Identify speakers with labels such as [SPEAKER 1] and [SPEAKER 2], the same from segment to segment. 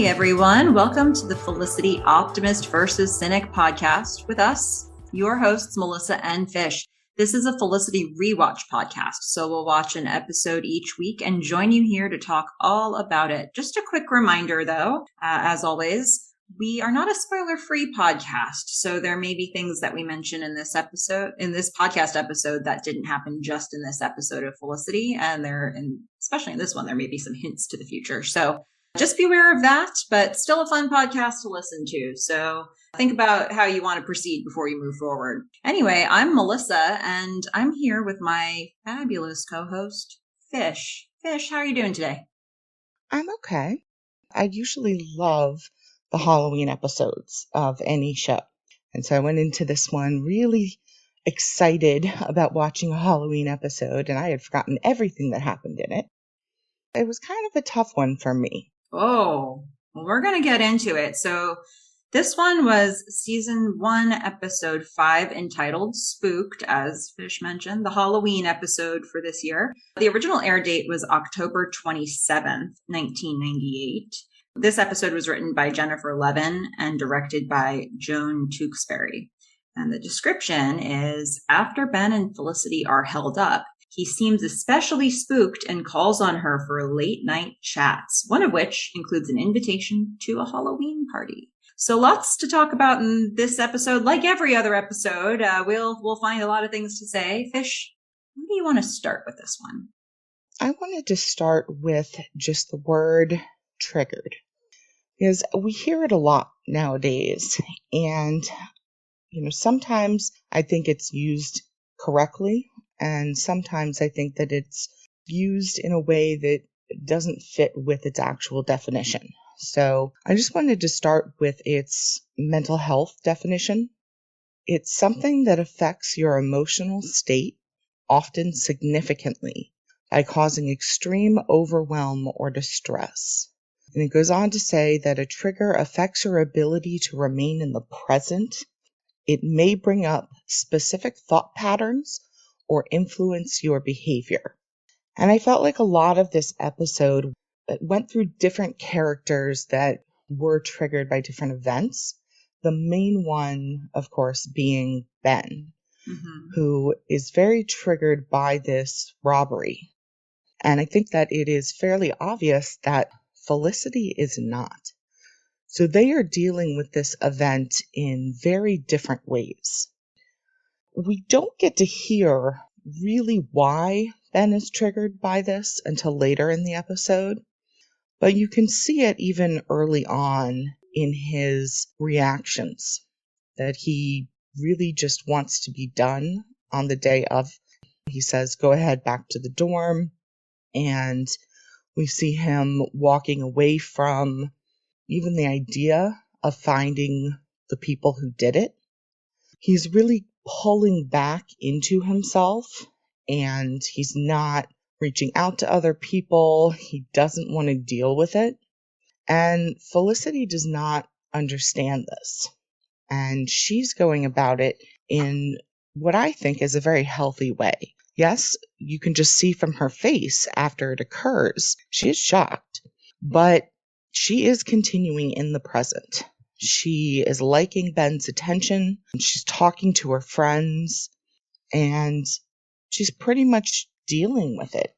[SPEAKER 1] everyone. Welcome to the Felicity Optimist versus Cynic podcast with us, your hosts, Melissa and Fish. This is a Felicity rewatch podcast, so we'll watch an episode each week and join you here to talk all about it. Just a quick reminder, though, as always, we are not a spoiler-free podcast, so there may be things that we mention in this podcast episode that didn't happen just in this episode of Felicity, and especially in this one, there may be some hints to the future. So just be aware of that, but still a fun podcast to listen to. So think about how you want to proceed before you move forward. Anyway, I'm Melissa, and I'm here with my fabulous co-host, Fish. Fish, how are you doing today?
[SPEAKER 2] I'm okay. I usually love the Halloween episodes of any show. And so I went into this one really excited about watching a Halloween episode, and I had forgotten everything that happened in it. It was kind of a tough one for me.
[SPEAKER 1] Oh, well, we're going to get into it. So this one was season 1, episode 5, entitled Spooked, as Fish mentioned, the Halloween episode for this year. The original air date was October 27th, 1998. This episode was written by Jennifer Levin and directed by Joan Tewksbury. And the description is, after Ben and Felicity are held up, he seems especially spooked and calls on her for late night chats, one of which includes an invitation to a Halloween party. So lots to talk about in this episode. Like every other episode, we'll find a lot of things to say. Fish, where do you want to start with this one?
[SPEAKER 2] I wanted to start with just the word triggered, because we hear it a lot nowadays. And, sometimes I think it's used correctly, and sometimes I think that it's used in a way that doesn't fit with its actual definition. So I just wanted to start with its mental health definition. It's something that affects your emotional state, often significantly, by causing extreme overwhelm or distress. And it goes on to say that a trigger affects your ability to remain in the present. It may bring up specific thought patterns or influence your behavior. And I felt like a lot of this episode went through different characters that were triggered by different events. The main one, of course, being Ben, who is very triggered by this robbery. And I think that it is fairly obvious that Felicity is not. So they are dealing with this event in very different ways. We don't get to hear really why Ben is triggered by this until later in the episode, but you can see it even early on in his reactions, that he really just wants to be done on the day of. He says, go ahead back to the dorm, and we see him walking away from even the idea of finding the people who did it. He's really pulling back into himself, and he's not reaching out to other people. He doesn't want to deal with it. And Felicity does not understand this. And she's going about it in what I think is a very healthy way. Yes, you can just see from her face after it occurs, she is shocked, but she is continuing in the present. She is liking Ben's attention. She's talking to her friends, and she's pretty much dealing with it.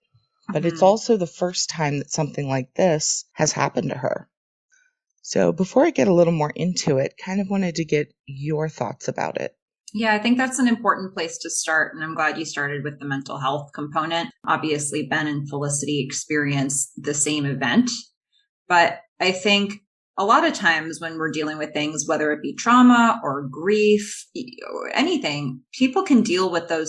[SPEAKER 2] But it's also the first time that something like this has happened to her. So before I get a little more into it, kind of wanted to get your thoughts about it.
[SPEAKER 1] Yeah, I think that's an important place to start. And I'm glad you started with the mental health component. Obviously, Ben and Felicity experience the same event. But I think a lot of times when we're dealing with things, whether it be trauma or grief or anything, people can deal with the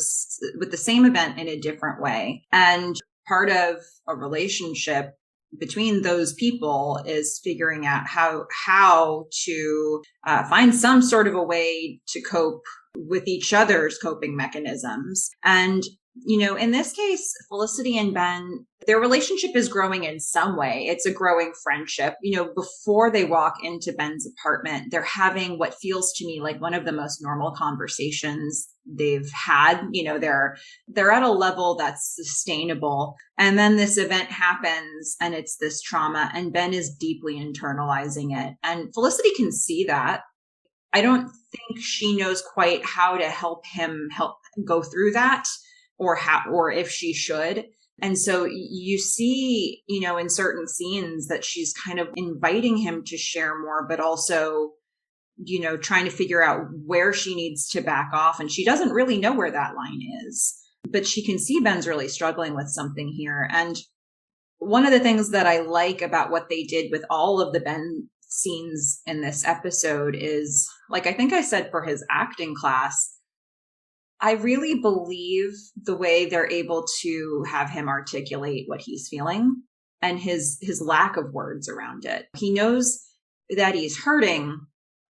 [SPEAKER 1] same event in a different way. And part of a relationship between those people is figuring out how to find some sort of a way to cope with each other's coping mechanisms. And In this case, Felicity and Ben, their relationship is growing in some way. It's a growing friendship. Before they walk into Ben's apartment, they're having what feels to me like one of the most normal conversations they've had. They're at a level that's sustainable. And then this event happens and it's this trauma, and Ben is deeply internalizing it. And Felicity can see that. I don't think she knows quite how to help him go through that, or if she should. And so you see, in certain scenes that she's kind of inviting him to share more, but also, trying to figure out where she needs to back off. And she doesn't really know where that line is, but she can see Ben's really struggling with something here. And one of the things that I like about what they did with all of the Ben scenes in this episode is, like I think I said for his acting class, I really believe the way they're able to have him articulate what he's feeling and his lack of words around it. He knows that he's hurting.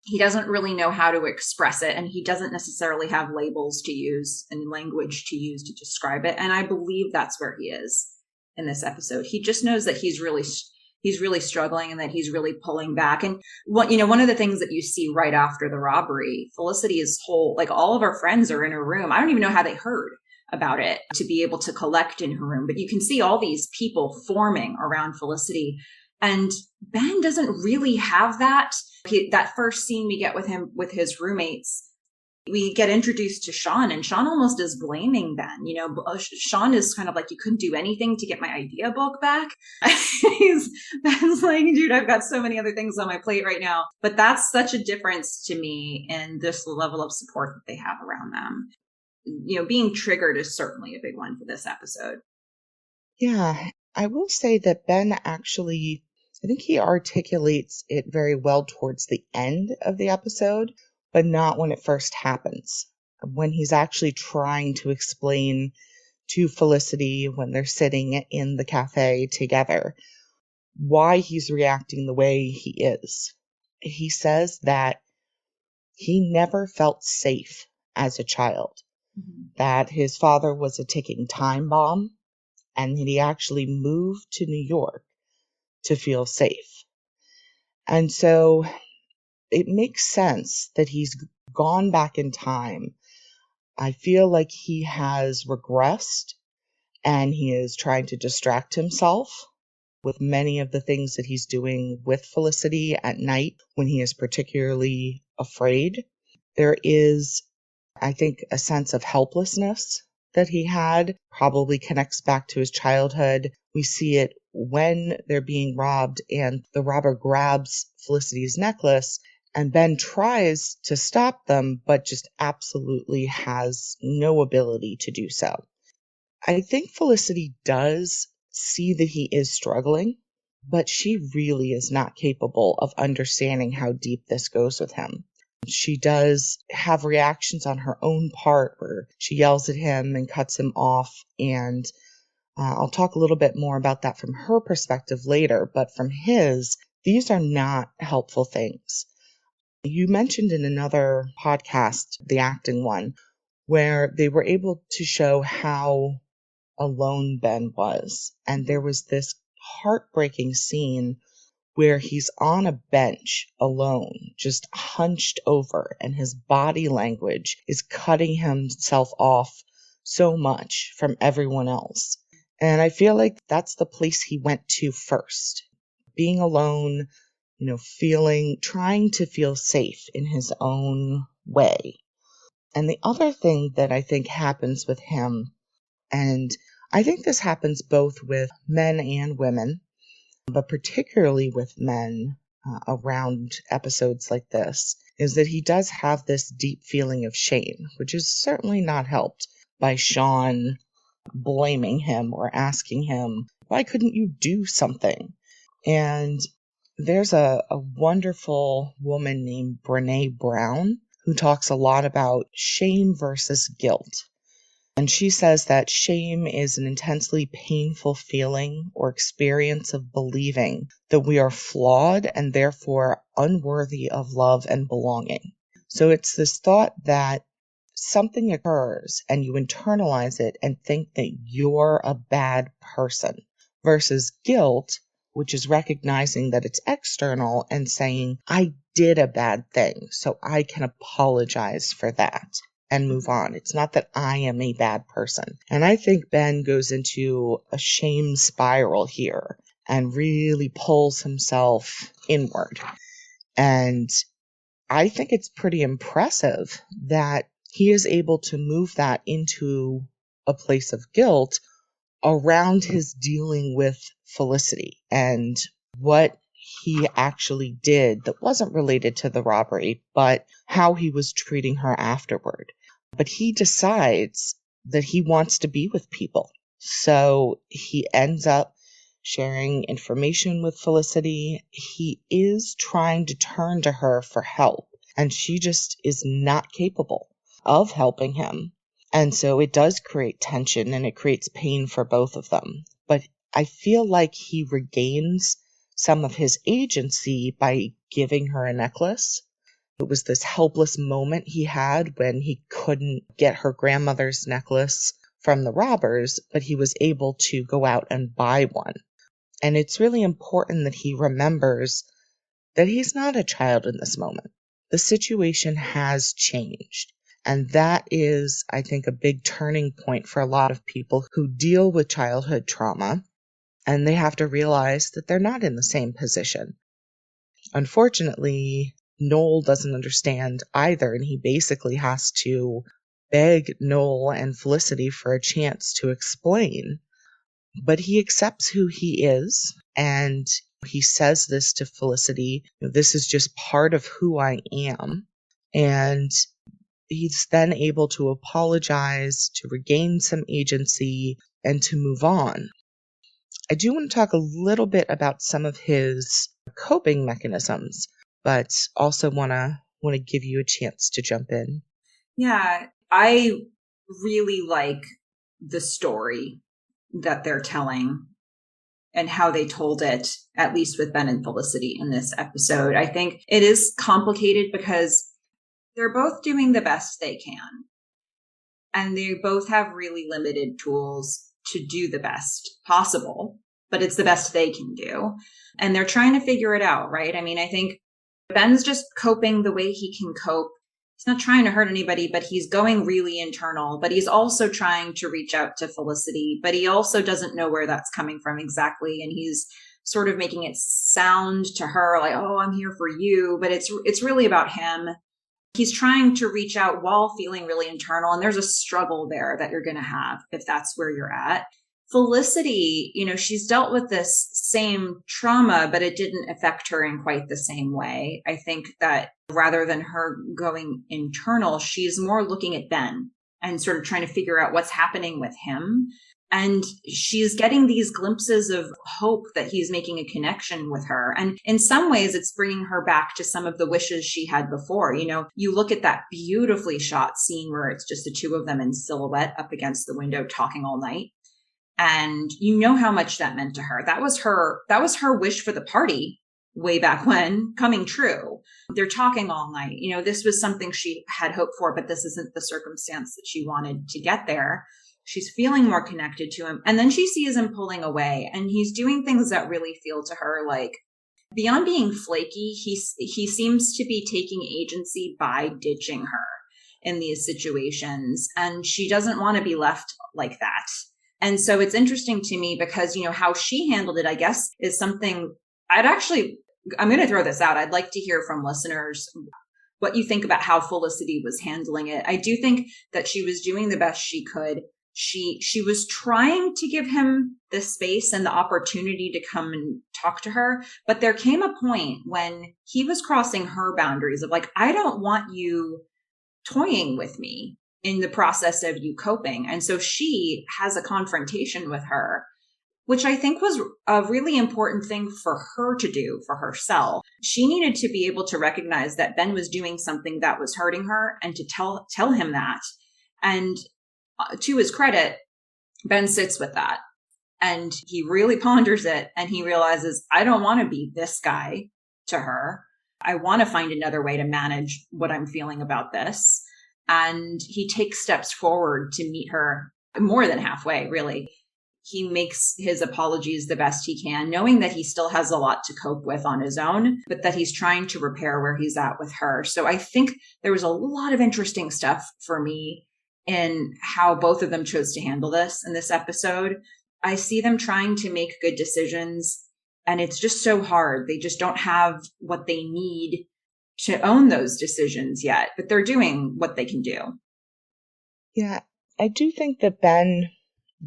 [SPEAKER 1] He doesn't really know how to express it, and he doesn't necessarily have labels to use and language to use to describe it. And I believe that's where he is in this episode. He just knows that he's really struggling and that he's really pulling back. And one of the things that you see right after the robbery, Felicity is all of her friends are in her room. I don't even know how they heard about it to be able to collect in her room, but you can see all these people forming around Felicity. And Ben doesn't really have that. That first scene we get with him, with his roommates, we get introduced to Sean, and Sean almost is blaming Ben. Sean is kind of like, you couldn't do anything to get my idea book back. Ben's like, dude, I've got so many other things on my plate right now. But that's such a difference to me in this level of support that they have around them. Being triggered is certainly a big one for this episode.
[SPEAKER 2] Yeah, I will say that Ben actually, I think he articulates it very well towards the end of the episode, but not when it first happens. When he's actually trying to explain to Felicity, when they're sitting in the cafe together, why he's reacting the way he is. He says that he never felt safe as a child, that his father was a ticking time bomb, and that he actually moved to New York to feel safe. And so it makes sense that he's gone back in time. I feel like he has regressed, and he is trying to distract himself with many of the things that he's doing with Felicity at night when he is particularly afraid. There is, I think, a sense of helplessness that he had, probably connects back to his childhood. We see it when they're being robbed and the robber grabs Felicity's necklace, and Ben tries to stop them, but just absolutely has no ability to do so. I think Felicity does see that he is struggling, but she really is not capable of understanding how deep this goes with him. She does have reactions on her own part where she yells at him and cuts him off, and I'll talk a little bit more about that from her perspective later, but from his, these are not helpful things. You mentioned in another podcast, the acting one, where they were able to show how alone Ben was. And there was this heartbreaking scene where he's on a bench alone, just hunched over, and his body language is cutting himself off so much from everyone else. And I feel like that's the place he went to first. Being alone, trying to feel safe in his own way. And the other thing that I think happens with him, and I think this happens both with men and women, but particularly with men around episodes like this, is that he does have this deep feeling of shame, which is certainly not helped by Sean blaming him or asking him, why couldn't you do something? And there's a wonderful woman named Brene Brown who talks a lot about shame versus guilt. And she says that shame is an intensely painful feeling or experience of believing that we are flawed and therefore unworthy of love and belonging. So it's this thought that something occurs and you internalize it and think that you're a bad person, versus guilt, which is recognizing that it's external and saying, I did a bad thing, so I can apologize for that and move on. It's not that I am a bad person. And I think Ben goes into a shame spiral here and really pulls himself inward. And I think it's pretty impressive that he is able to move that into a place of guilt around his dealing with Felicity and what he actually did that wasn't related to the robbery, but how he was treating her afterward. But he decides that he wants to be with people. So he ends up sharing information with Felicity. He is trying to turn to her for help, and she just is not capable of helping him. And so it does create tension and it creates pain for both of them. But I feel like he regains some of his agency by giving her a necklace. It was this helpless moment he had when he couldn't get her grandmother's necklace from the robbers, but he was able to go out and buy one. And it's really important that he remembers that he's not a child in this moment. The situation has changed. And that is, I think, a big turning point for a lot of people who deal with childhood trauma. And they have to realize that they're not in the same position. Unfortunately, Noel doesn't understand either. And he basically has to beg Noel and Felicity for a chance to explain. But he accepts who he is, and he says this to Felicity, this is just part of who I am. And he's then able to apologize, to regain some agency, and to move on. I do want to talk a little bit about some of his coping mechanisms, but also want to give you a chance to jump in.
[SPEAKER 1] Yeah, I really like the story that they're telling and how they told it, at least with Ben and Felicity in this episode. I think it is complicated because they're both doing the best they can. And they both have really limited tools to do the best possible, but it's the best they can do. And they're trying to figure it out, right? I mean, I think Ben's just coping the way he can cope. He's not trying to hurt anybody, but he's going really internal, but he's also trying to reach out to Felicity, but he also doesn't know where that's coming from exactly. And he's sort of making it sound to her like, oh, I'm here for you, but it's really about him. He's trying to reach out while feeling really internal. And there's a struggle there that you're going to have if that's where you're at. Felicity, she's dealt with this same trauma, but it didn't affect her in quite the same way. I think that rather than her going internal, she's more looking at Ben and sort of trying to figure out what's happening with him. And she's getting these glimpses of hope that he's making a connection with her. And in some ways, it's bringing her back to some of the wishes she had before. You look at that beautifully shot scene where it's just the two of them in silhouette up against the window talking all night. And you know how much that meant to her. That was her wish for the party way back when coming true. They're talking all night. This was something she had hoped for, but this isn't the circumstance that she wanted to get there. She's feeling more connected to him. And then she sees him pulling away and he's doing things that really feel to her like beyond being flaky, he seems to be taking agency by ditching her in these situations. And she doesn't want to be left like that. And so it's interesting to me because, how she handled it, I guess, is something I'm going to throw this out. I'd like to hear from listeners what you think about how Felicity was handling it. I do think that she was doing the best she could. She was trying to give him the space and the opportunity to come and talk to her. But there came a point when he was crossing her boundaries of like, I don't want you toying with me in the process of you coping. And so she has a confrontation with her, which I think was a really important thing for her to do for herself. She needed to be able to recognize that Ben was doing something that was hurting her and to tell him that. And to his credit, Ben sits with that and he really ponders it and he realizes, I don't want to be this guy to her. I want to find another way to manage what I'm feeling about this. and he takes steps forward to meet her more than halfway, really. He makes his apologies the best he can, knowing that he still has a lot to cope with on his own, but that he's trying to repair where he's at with her. So I think there was a lot of interesting stuff for me in how both of them chose to handle this in this episode. I see them trying to make good decisions, and it's just so hard. They just don't have what they need to own those decisions yet, but they're doing what they can do.
[SPEAKER 2] Yeah, I do think that Ben,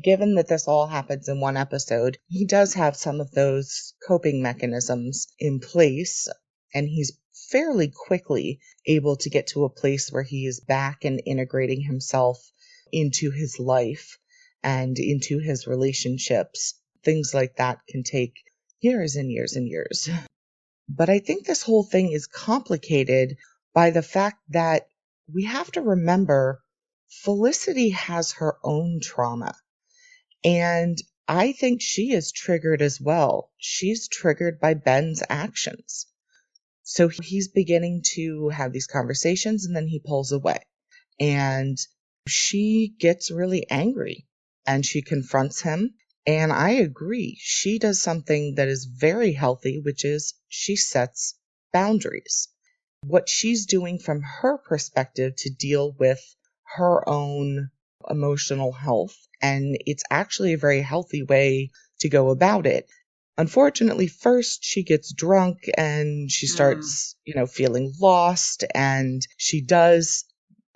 [SPEAKER 2] given that this all happens in one episode, he does have some of those coping mechanisms in place, and he's fairly quickly able to get to a place where he is back and integrating himself into his life and into his relationships. Things like that can take years and years and years. But I think this whole thing is complicated by the fact that we have to remember Felicity has her own trauma. And I think she is triggered as well. She's triggered by Ben's actions. So he's beginning to have these conversations, and then he pulls away. And she gets really angry and she confronts him. And I agree. She does something that is very healthy, which is she sets boundaries. What she's doing from her perspective to deal with her own emotional health. And it's actually a very healthy way to go about it. Unfortunately, first she gets drunk and she starts, feeling lost, and she does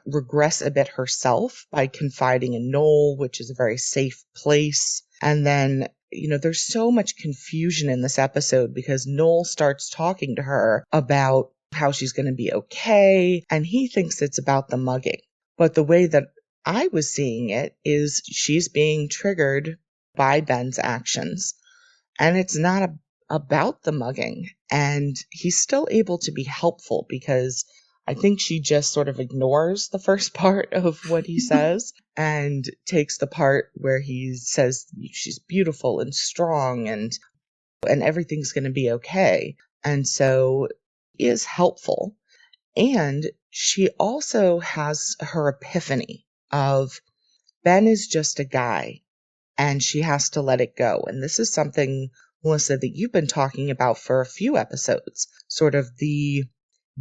[SPEAKER 2] regress a bit herself by confiding in Noel, which is a very safe place. And then, there's so much confusion in this episode because Noel starts talking to her about how she's going to be okay, and he thinks it's about the mugging. But the way that I was seeing it is she's being triggered by Ben's actions, and it's not about the mugging. And he's still able to be helpful because I think she just sort of ignores the first part of what he says and takes the part where he says she's beautiful and strong and everything's going to be okay. And so is helpful. And she also has her epiphany of Ben is just a guy and she has to let it go. And this is something, Melissa, that you've been talking about for a few episodes, sort of the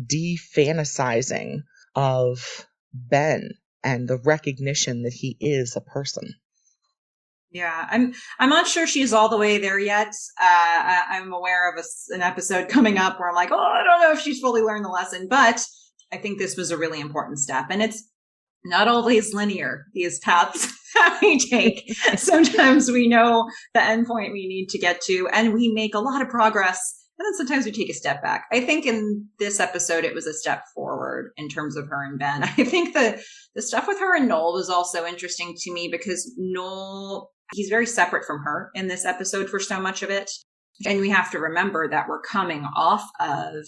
[SPEAKER 2] de-fantasizing of Ben and the recognition that he is a person.
[SPEAKER 1] Yeah, I'm not sure she's all the way there yet. I'm aware of an episode coming up where I'm like, I don't know if she's fully learned the lesson, but I think this was a really important step. And it's not always linear, these paths that we take. Sometimes we know the endpoint we need to get to, and we make a lot of progress. And then sometimes we take a step back. I think in this episode, it was a step forward in terms of her and Ben. I think the stuff with her and Noel was also interesting to me because Noel, he's very separate from her in this episode for so much of it. And we have to remember that we're coming off of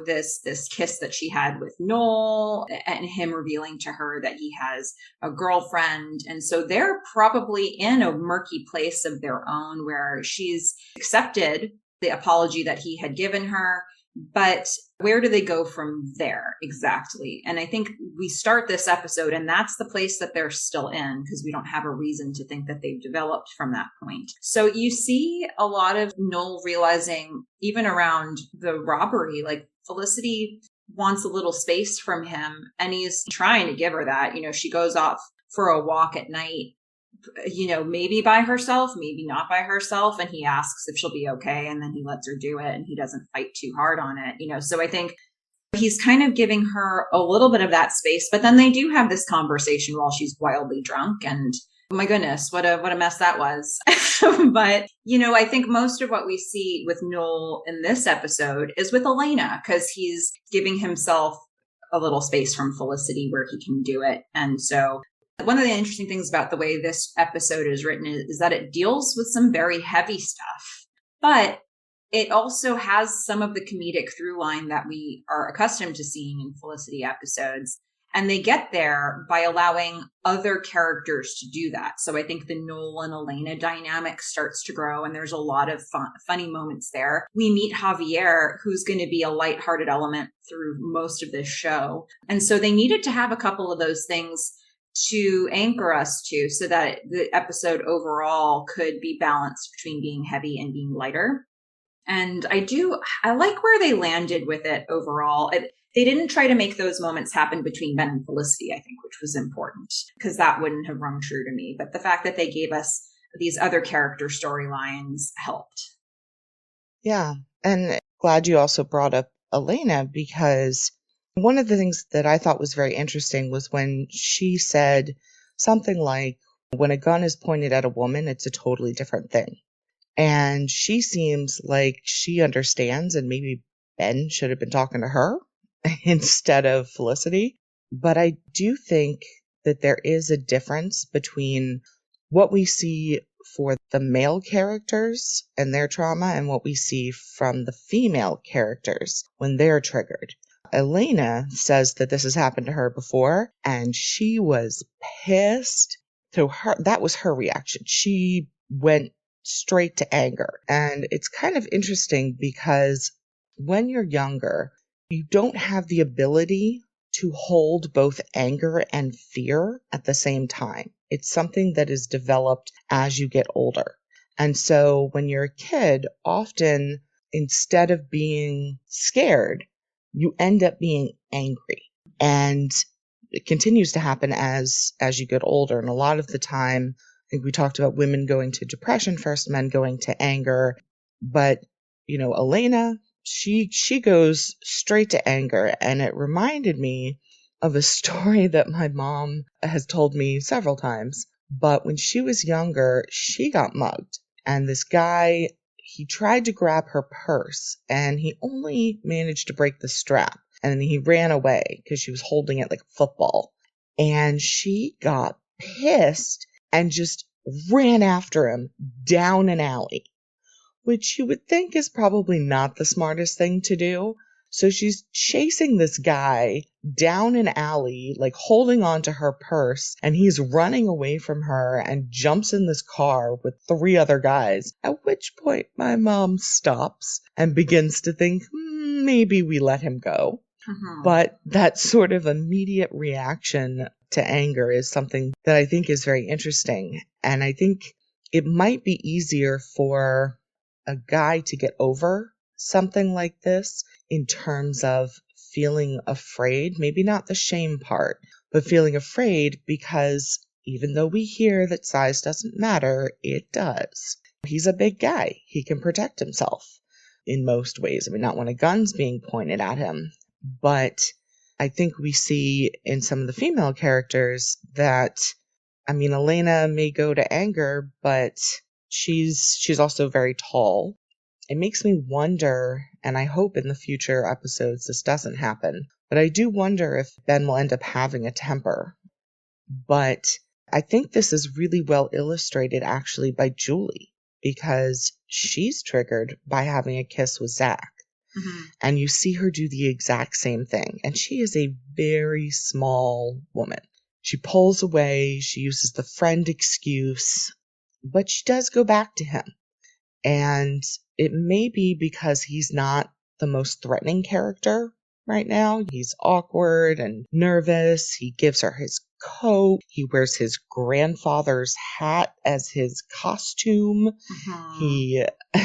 [SPEAKER 1] this kiss that she had with Noel and him revealing to her that he has a girlfriend. And so they're probably in a murky place of their own where she's accepted the apology that he had given her. But where do they go from there exactly? And I think we start this episode and that's the place that they're still in because we don't have a reason to think that they've developed from that point. So you see a lot of Noel realizing even around the robbery, like Felicity wants a little space from him and he's trying to give her that. She goes off for a walk at night, maybe by herself, maybe not by herself. And he asks if she'll be okay. And then he lets her do it and he doesn't fight too hard on it, So I think he's kind of giving her a little bit of that space, but then they do have this conversation while she's wildly drunk and oh my goodness, what a mess that was. But, I think most of what we see with Noel in this episode is with Elena because he's giving himself a little space from Felicity where he can do it. And so one of the interesting things about the way this episode is written is that it deals with some very heavy stuff, but it also has some of the comedic through line that we are accustomed to seeing in Felicity episodes. And they get there by allowing other characters to do that. So I think the Noel and Elena dynamic starts to grow, and there's a lot of funny moments there. We meet Javier, who's going to be a lighthearted element through most of this show. And so they needed to have a couple of those things to anchor us to, so that the episode overall could be balanced between being heavy and being lighter. And I like where they landed with it overall. They didn't try to make those moments happen between Ben and Felicity, I think, which was important, because that wouldn't have rung true to me. But the fact that they gave us these other character storylines helped.
[SPEAKER 2] Yeah. And glad you also brought up Elena, because one of the things that I thought was very interesting was when she said something like, when a gun is pointed at a woman, it's a totally different thing. And she seems like she understands, and maybe Ben should have been talking to her instead of Felicity. But I do think that there is a difference between what we see for the male characters and their trauma and what we see from the female characters when they're triggered. Elena says that this has happened to her before, and she was pissed. So that was her reaction. She went straight to anger. And it's kind of interesting because when you're younger, you don't have the ability to hold both anger and fear at the same time. It's something that is developed as you get older. And so when you're a kid, often instead of being scared, you end up being angry. And it continues to happen as you get older. And a lot of the time, I think we talked about women going to depression first, men going to anger. But, Elena, she goes straight to anger. And it reminded me of a story that my mom has told me several times. But when she was younger, she got mugged. And this guy, he tried to grab her purse, and he only managed to break the strap. And then he ran away because she was holding it like a football. And she got pissed and just ran after him down an alley, which you would think is probably not the smartest thing to do. So she's chasing this guy down an alley, like holding onto her purse, and he's running away from her and jumps in this car with 3 other guys, at which point my mom stops and begins to think, maybe we let him go.
[SPEAKER 1] Mm-hmm.
[SPEAKER 2] But that sort of immediate reaction to anger is something that I think is very interesting. And I think it might be easier for a guy to get over something like this in terms of feeling afraid, maybe not the shame part, but feeling afraid, because even though we hear that size doesn't matter, it does. He's a big guy. He can protect himself in most ways. I mean, not when a gun's being pointed at him. But I think we see in some of the female characters that, Elena may go to anger, but she's also very tall. It makes me wonder, and I hope in the future episodes this doesn't happen, but I do wonder if Ben will end up having a temper. But I think this is really well illustrated actually by Julie, because she's triggered by having a kiss with Zach.
[SPEAKER 1] Mm-hmm.
[SPEAKER 2] And you see her do the exact same thing. And she is a very small woman. She pulls away. She uses the friend excuse, but she does go back to him. And it may be because he's not the most threatening character right now. He's awkward and nervous. He gives her his coat. He wears his grandfather's hat as his costume.
[SPEAKER 1] Mm-hmm.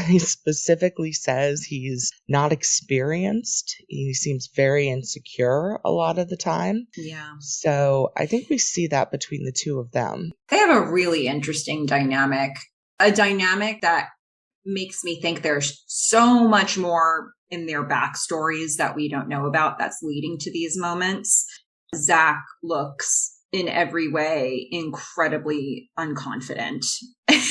[SPEAKER 2] He specifically says he's not experienced. He seems very insecure a lot of the time.
[SPEAKER 1] Yeah.
[SPEAKER 2] So I think we see that between the two of them.
[SPEAKER 1] They have a really interesting dynamic, a dynamic that makes me think there's so much more in their backstories that we don't know about that's leading to these moments. Zach looks in every way incredibly unconfident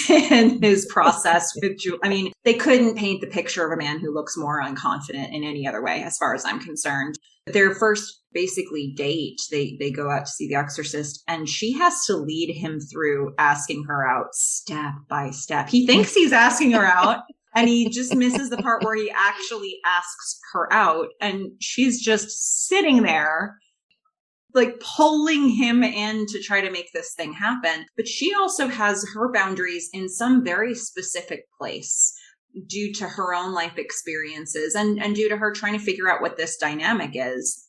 [SPEAKER 1] in his process with Julie. They couldn't paint the picture of a man who looks more unconfident in any other way, as far as I'm concerned. Their first basically date, they go out to see The Exorcist, and she has to lead him through asking her out step by step. He thinks he's asking her out, and he just misses the part where he actually asks her out, and she's just sitting there like pulling him in to try to make this thing happen. But she also has her boundaries in some very specific place due to her own life experiences and due to her trying to figure out what this dynamic is.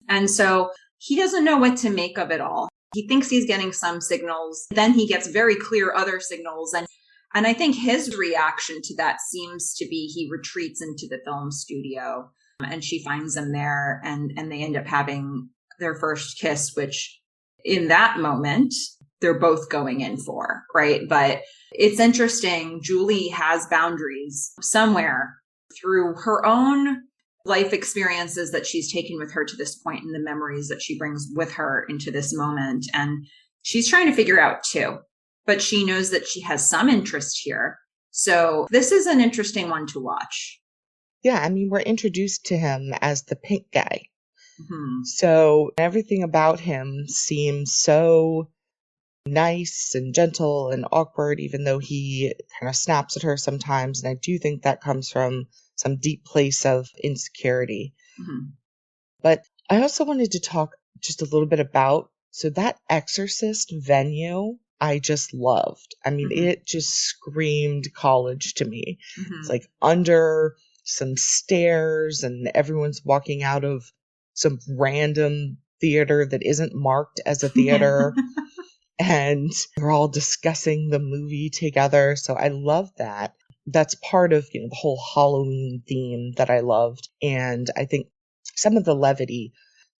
[SPEAKER 1] And so he doesn't know what to make of it all. He thinks he's getting some signals. Then he gets very clear other signals. And I think his reaction to that seems to be he retreats into the film studio and she finds him there and they end up having their first kiss, which in that moment, they're both going in for, right? But it's interesting. Julie has boundaries somewhere through her own life experiences that she's taken with her to this point and the memories that she brings with her into this moment. And she's trying to figure out too, but she knows that she has some interest here. So this is an interesting one to watch.
[SPEAKER 2] Yeah, I mean, we're introduced to him as the pink guy. Mm-hmm. So everything about him seems so nice and gentle and awkward, even though he kind of snaps at her sometimes. And I do think that comes from some deep place of insecurity. Mm-hmm. But I also wanted to talk just a little bit about, so that Exorcist venue, I just loved. I mean, mm-hmm. It just screamed college to me. Mm-hmm. It's like under some stairs and everyone's walking out of some random theater that isn't marked as a theater. And we're all discussing the movie together. So I love that. That's part of, the whole Halloween theme that I loved. And I think some of the levity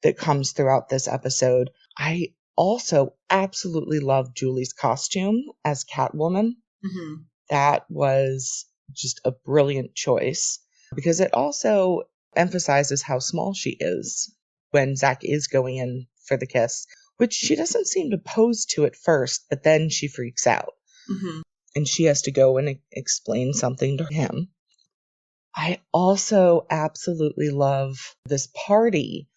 [SPEAKER 2] that comes throughout this episode. I also absolutely love Julie's costume as Catwoman. Mm-hmm. That was just a brilliant choice because it also emphasizes how small she is when Zach is going in for the kiss, which she doesn't seem to pose to at first, but then she freaks out. Mm-hmm. And she has to go and explain something to him. I also absolutely love this party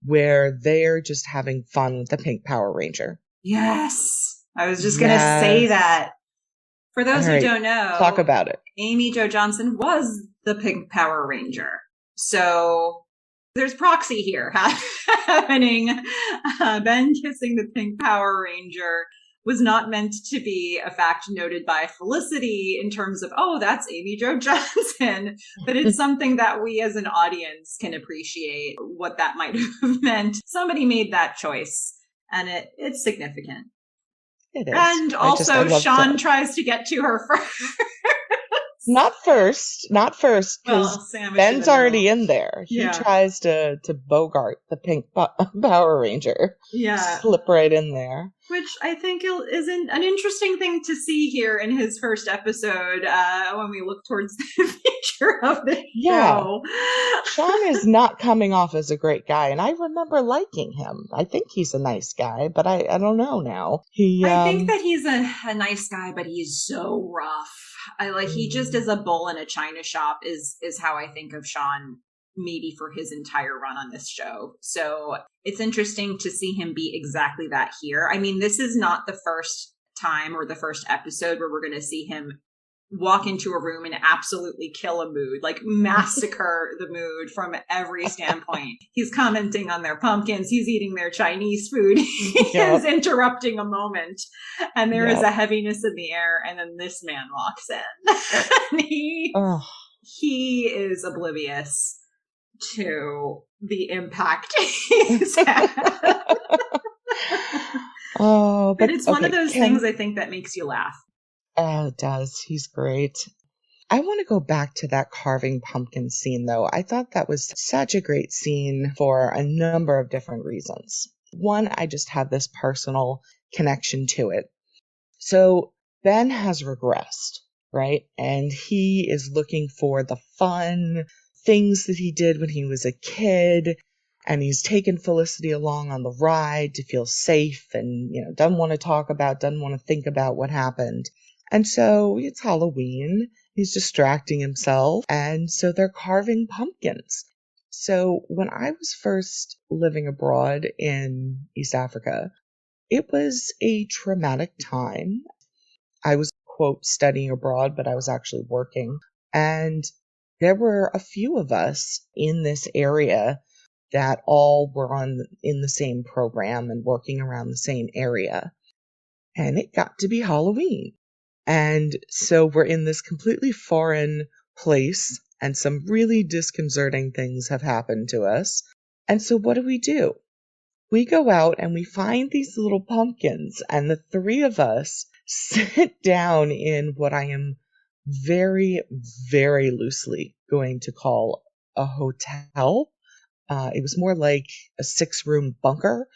[SPEAKER 2] where they're just having fun with the Pink Power Ranger.
[SPEAKER 1] Yes. I was just going to say that. For those who don't know,
[SPEAKER 2] talk about it.
[SPEAKER 1] Amy Jo Johnson was the Pink Power Ranger. So there's proxy here happening. Ben kissing the Pink Power Ranger was not meant to be a fact noted by Felicity in terms of, oh, that's Amy Jo Johnson. But it's something that we as an audience can appreciate what that might have meant. Somebody made that choice, and it's significant.
[SPEAKER 2] It is.
[SPEAKER 1] And also, Sean tries to get to her first.
[SPEAKER 2] Not first, because Ben's already in there. He tries to bogart the Pink Power Ranger.
[SPEAKER 1] Yeah.
[SPEAKER 2] Slip right in there.
[SPEAKER 1] Which I think is an interesting thing to see here in his first episode when we look towards the future of the show.
[SPEAKER 2] Sean is not coming off as a great guy, and I remember liking him. I think he's a nice guy, but I don't know now.
[SPEAKER 1] I think that he's a nice guy, but he's so rough. He just as a bull in a china shop is how I think of Sean maybe for his entire run on this show. So it's interesting to see him be exactly that here. I mean, this is not the first time or the first episode where we're going to see him walk into a room and absolutely kill a mood, like massacre the mood from every standpoint. He's commenting on their pumpkins. He's eating their Chinese food. He is interrupting a moment. And there is a heaviness in the air. And then this man walks in. And he is oblivious to the impact he's had. But it's one of those things I think that makes you laugh.
[SPEAKER 2] Oh, it does. He's great. I want to go back to that carving pumpkin scene, though. I thought that was such a great scene for a number of different reasons. One, I just have this personal connection to it. So Ben has regressed, right? And he is looking for the fun things that he did when he was a kid. And he's taken Felicity along on the ride to feel safe and, doesn't want to think about what happened. And so it's Halloween. He's distracting himself. And so they're carving pumpkins. So when I was first living abroad in East Africa, it was a traumatic time. I was, quote, studying abroad, but I was actually working. And there were a few of us in this area that all were in the same program and working around the same area. And it got to be Halloween. And so we're in this completely foreign place, and some really disconcerting things have happened to us. And so what do? We go out and we find these little pumpkins, and the three of us sit down in what I am very, very loosely going to call a hotel. It was more like a 6-room bunker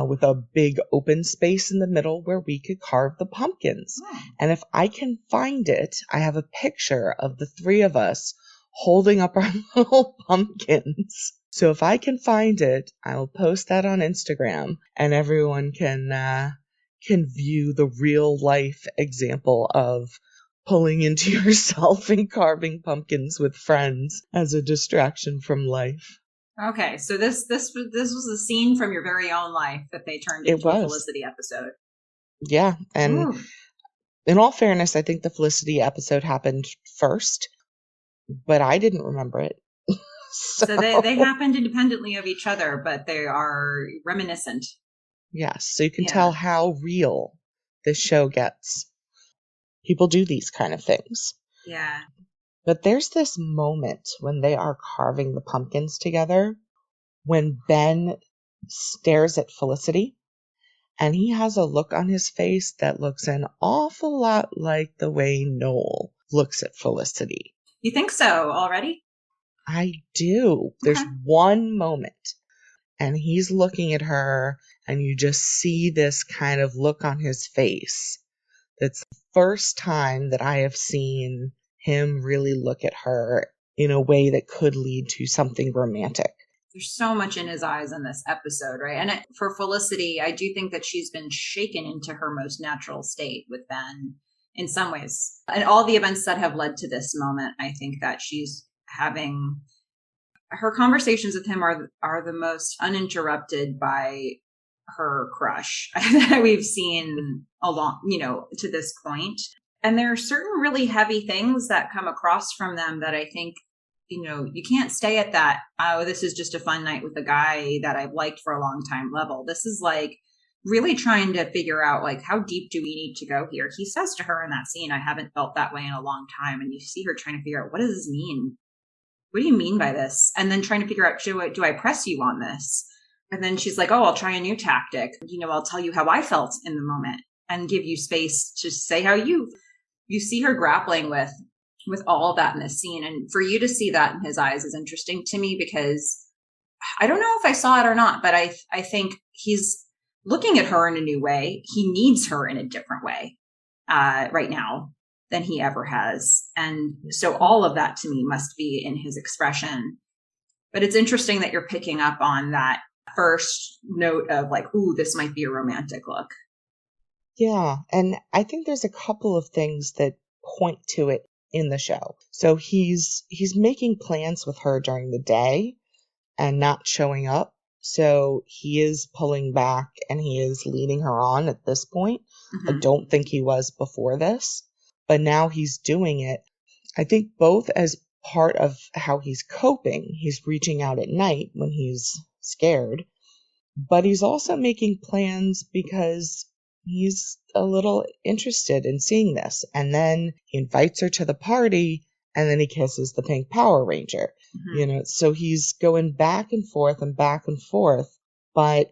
[SPEAKER 2] with a big open space in the middle where we could carve the pumpkins. And if I can find it, I have a picture of the three of us holding up our little pumpkins. So if I can find it, I'll post that on Instagram, and everyone can view the real life example of pulling into yourself and carving pumpkins with friends as a distraction from life.
[SPEAKER 1] Okay, so this was a scene from your very own life that they turned into a Felicity episode.
[SPEAKER 2] Yeah, and in all fairness, I think the Felicity episode happened first, but I didn't remember it.
[SPEAKER 1] So they happened independently of each other, but they are reminiscent.
[SPEAKER 2] Yes, so you can tell how real this show gets. People do these kind of things.
[SPEAKER 1] Yeah.
[SPEAKER 2] But there's this moment when they are carving the pumpkins together, when Ben stares at Felicity, and he has a look on his face that looks an awful lot like the way Noel looks at Felicity.
[SPEAKER 1] You think so already?
[SPEAKER 2] I do. Okay. There's one moment, and he's looking at her, and you just see this kind of look on his face. That's the first time that I have seen him really look at her in a way that could lead to something romantic.
[SPEAKER 1] There's so much in his eyes in this episode, right? And for Felicity, I do think that she's been shaken into her most natural state with Ben in some ways. And all the events that have led to this moment, I think that she's having, her conversations with him are the most uninterrupted by her crush that we've seen along, to this point. And there are certain really heavy things that come across from them that I think, you can't stay at that, oh, this is just a fun night with a guy that I've liked for a long time level. This is like really trying to figure out, like, how deep do we need to go here? He says to her in that scene, I haven't felt that way in a long time. And you see her trying to figure out, what does this mean? What do you mean by this? And then trying to figure out, do I press you on this? And then she's like, oh, I'll try a new tactic. I'll tell you how I felt in the moment and give you space to say how you see her grappling with all of that in this scene. And for you to see that in his eyes is interesting to me, because I don't know if I saw it or not, but I think he's looking at her in a new way. He needs her in a different way right now than he ever has. And so all of that to me must be in his expression. But it's interesting that you're picking up on that first note of like, ooh, this might be a romantic look.
[SPEAKER 2] Yeah. And I think there's a couple of things that point to it in the show. So he's making plans with her during the day and not showing up. So he is pulling back and he is leading her on at this point. I don't think he was before this, but now he's doing it. I think both as part of how he's coping. He's reaching out at night when he's scared, but he's also making plans because he's a little interested in seeing this. And then he invites her to the party, and then he kisses the pink Power Ranger. So he's going back and forth, but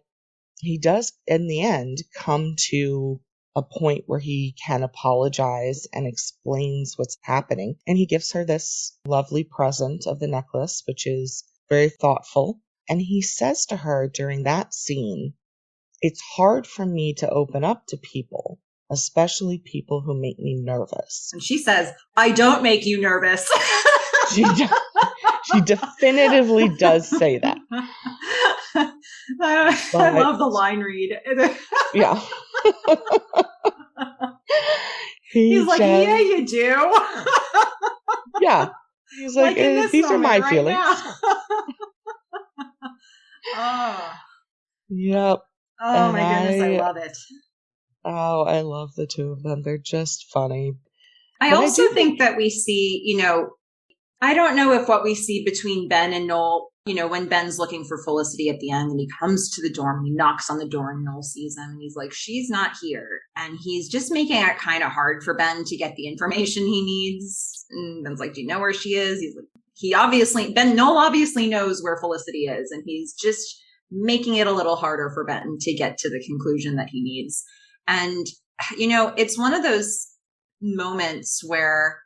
[SPEAKER 2] he does in the end come to a point where he can apologize and explains what's happening. And he gives her this lovely present of the necklace, which is very thoughtful. And he says to her during that scene, it's hard for me to open up to people, especially people who make me nervous.
[SPEAKER 1] And she says, I don't make you nervous.
[SPEAKER 2] She definitively does say that.
[SPEAKER 1] I love the line read.
[SPEAKER 2] Yeah.
[SPEAKER 1] He's like, yeah, you do.
[SPEAKER 2] Yeah. He's like these are my right feelings.
[SPEAKER 1] Oh.
[SPEAKER 2] Yep.
[SPEAKER 1] Oh, and my goodness, I love it.
[SPEAKER 2] Oh, I love the two of them. They're just funny.
[SPEAKER 1] I also think that we see, I don't know if what we see between Ben and Noel when Ben's looking for Felicity at the end and he comes to the dorm, he knocks on the door and Noel sees him and he's like, she's not here. And he's just making it kind of hard for Ben to get the information he needs. And Ben's like, do you know where she is? He's like, Noel obviously knows where Felicity is. And he's just making it a little harder for Ben to get to the conclusion that he needs. And, it's one of those moments where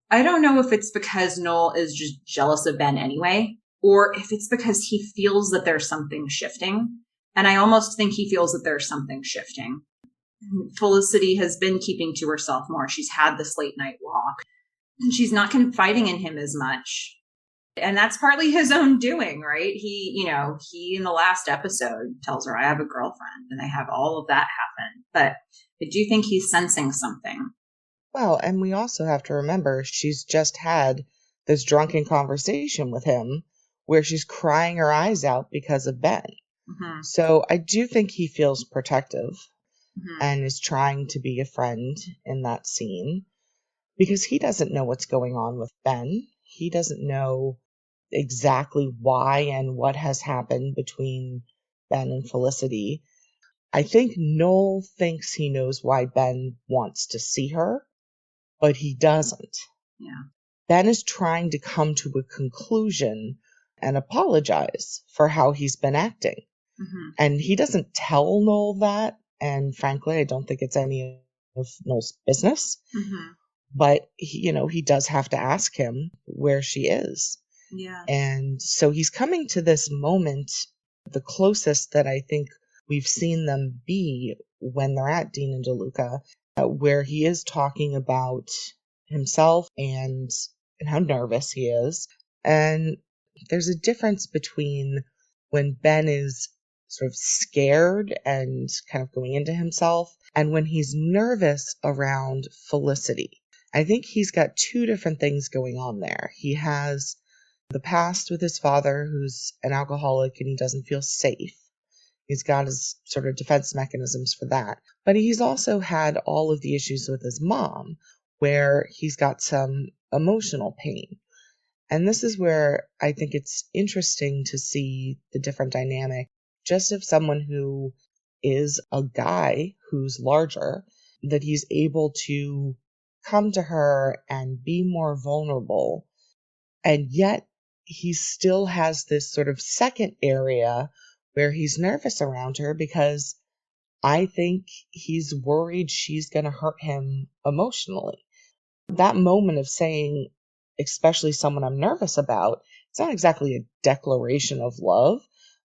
[SPEAKER 1] I don't know if it's because Noel is just jealous of Ben anyway, or if it's because he feels that there's something shifting. And I almost think he feels that there's something shifting. Felicity has been keeping to herself more. She's had this late night walk and she's not confiding in him as much. And that's partly his own doing, right? He in the last episode tells her, I have a girlfriend, and they have all of that happen. But I do think he's sensing something.
[SPEAKER 2] Well, and we also have to remember she's just had this drunken conversation with him where she's crying her eyes out because of Ben.
[SPEAKER 1] Mm-hmm.
[SPEAKER 2] So I do think he feels protective
[SPEAKER 1] Mm-hmm.
[SPEAKER 2] and is trying to be a friend in that scene because he doesn't know what's going on with Ben. He doesn't know exactly why and what has happened between Ben and Felicity. I think Noel thinks he knows why Ben wants to see her, but he doesn't.
[SPEAKER 1] Yeah.
[SPEAKER 2] Ben is trying to come to a conclusion and apologize for how he's been acting.
[SPEAKER 1] Mm-hmm.
[SPEAKER 2] And he doesn't tell Noel that. And frankly, I don't think it's any of Noel's business.
[SPEAKER 1] Mm-hmm.
[SPEAKER 2] But, he does have to ask him where she is.
[SPEAKER 1] Yeah.
[SPEAKER 2] And so he's coming to this moment, the closest that I think we've seen them be when they're at Dean and DeLuca, where he is talking about himself and how nervous he is. And there's a difference between when Ben is sort of scared and kind of going into himself and when he's nervous around Felicity. I think he's got two different things going on there. He has the past with his father, who's an alcoholic, and he doesn't feel safe. He's got his sort of defense mechanisms for that. But he's also had all of the issues with his mom, where he's got some emotional pain. And this is where I think it's interesting to see the different dynamic, just of someone who is a guy who's larger, that he's able to come to her and be more vulnerable. And yet he still has this sort of second area where he's nervous around her because I think he's worried she's going to hurt him emotionally. That moment of saying, especially someone I'm nervous about, it's not exactly a declaration of love,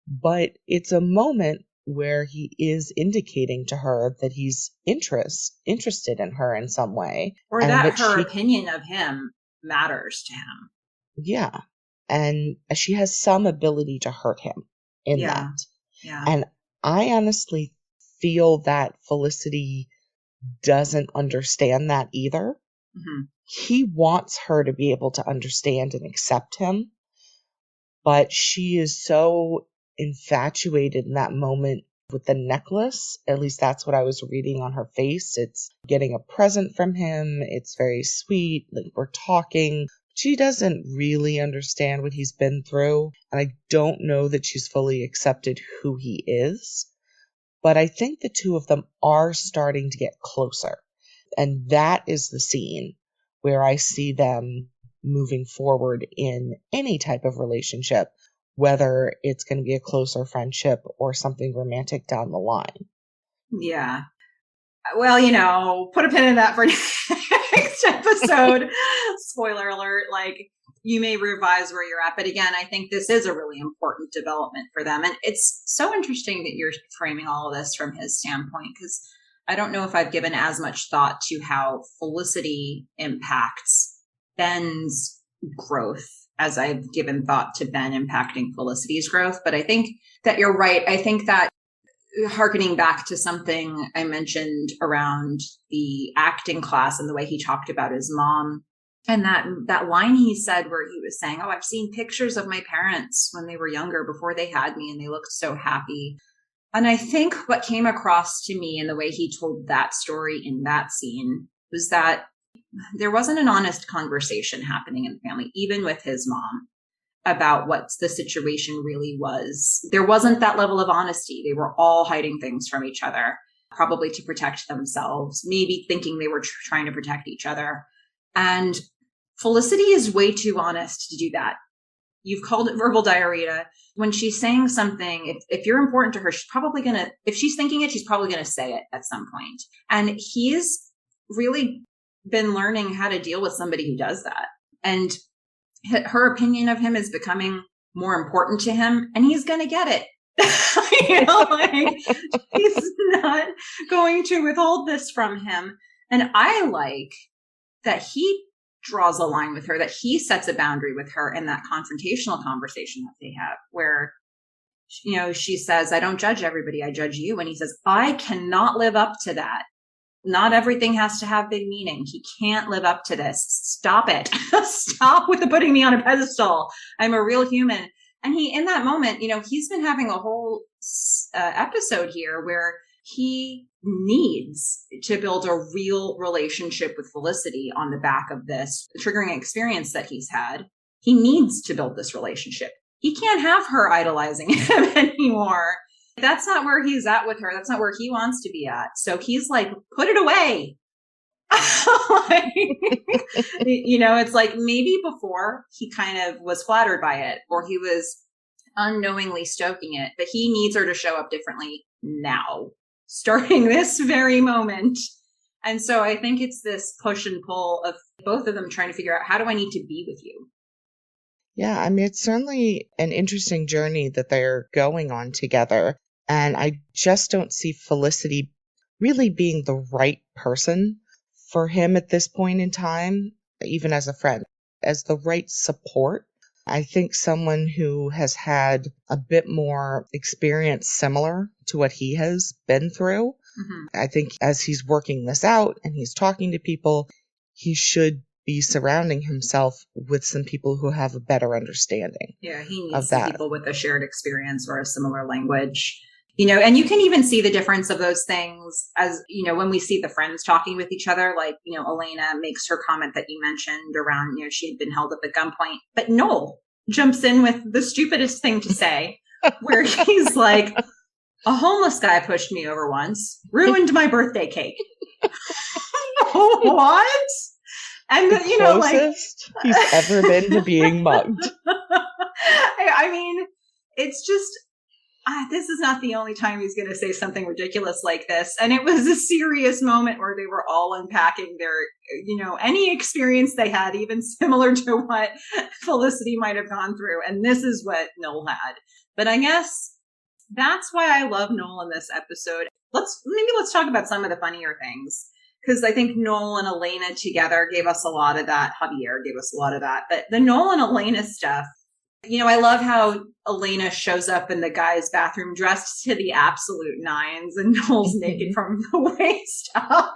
[SPEAKER 2] but it's a moment where he is indicating to her that he's interested in her in some way.
[SPEAKER 1] Or that her opinion of him matters to him.
[SPEAKER 2] Yeah. And she has some ability to hurt him in that.
[SPEAKER 1] Yeah.
[SPEAKER 2] And I honestly feel that Felicity doesn't understand that either.
[SPEAKER 1] Mm-hmm.
[SPEAKER 2] He wants her to be able to understand and accept him, but she is so infatuated in that moment with the necklace. At least that's what I was reading on her face. It's getting a present from him. It's very sweet. Like, we're talking. She doesn't really understand what he's been through, and I don't know that she's fully accepted who he is. But I think the two of them are starting to get closer. And that is the scene where I see them moving forward in any type of relationship, whether it's going to be a closer friendship or something romantic down the line.
[SPEAKER 1] Yeah. Well, put a pin in that for next episode. Spoiler alert, you may revise where you're at. But again, I think this is a really important development for them. And it's so interesting that you're framing all of this from his standpoint, because I don't know if I've given as much thought to how Felicity impacts Ben's growth as I've given thought to Ben impacting Felicity's growth. But I think that you're right. I think that hearkening back to something I mentioned around the acting class and the way he talked about his mom, and that line he said where he was saying, I've seen pictures of my parents when they were younger before they had me and they looked so happy. And I think what came across to me in the way he told that story in that scene was that there wasn't an honest conversation happening in the family, even with his mom. about what the situation really was. There wasn't that level of honesty. They were all hiding things from each other, probably to protect themselves, maybe thinking they were trying to protect each other. And Felicity is way too honest to do that. You've called it verbal diarrhea. When she's saying something, if you're important to her, she's probably going to, if she's thinking it, she's probably going to say it at some point. And he's really been learning how to deal with somebody who does that. And her opinion of him is becoming more important to him, and he's going to get it. He's not going to withhold this from him. And I like that he draws a line with her, that he sets a boundary with her in that confrontational conversation that they have, where, she says, I don't judge everybody, I judge you. And he says, I cannot live up to that. Not everything has to have big meaning. He can't live up to this. Stop it. Stop with the putting me on a pedestal. I'm a real human. And in that moment, he's been having a whole episode here where he needs to build a real relationship with Felicity on the back of this triggering experience that he's had. He needs to build this relationship. He can't have her idolizing him anymore. That's not where he's at with her. That's not where he wants to be at. So he's like, put it away. It's like maybe before he kind of was flattered by it, or he was unknowingly stoking it, but he needs her to show up differently now, starting this very moment. And so I think it's this push and pull of both of them trying to figure out, how do I need to be with you?
[SPEAKER 2] Yeah, I mean, it's certainly an interesting journey that they're going on together. And I just don't see Felicity really being the right person for him at this point in time, even as a friend, as the right support. I think someone who has had a bit more experience similar to what he has been through. Mm-hmm. I think as he's working this out and he's talking to people, he should be surrounding himself with some people who have a better understanding.
[SPEAKER 1] Yeah, he needs some people with a shared experience or a similar language. And you can even see the difference of those things as, when we see the friends talking with each other, like, Elena makes her comment that you mentioned around, she had been held up at gunpoint, but Noel jumps in with the stupidest thing to say, where he's like, a homeless guy pushed me over once, ruined my birthday cake. What? And,
[SPEAKER 2] closest he's ever been to being mugged.
[SPEAKER 1] I mean, it's just, this is not the only time he's going to say something ridiculous like this. And it was a serious moment where they were all unpacking their, any experience they had, even similar to what Felicity might have gone through. And this is what Noel had. But I guess that's why I love Noel in this episode. Let's talk about some of the funnier things. Because I think Noel and Elena together gave us a lot of that. Javier gave us a lot of that. But the Noel and Elena stuff, I love how Elena shows up in the guy's bathroom dressed to the absolute nines and Noel's naked from the waist up,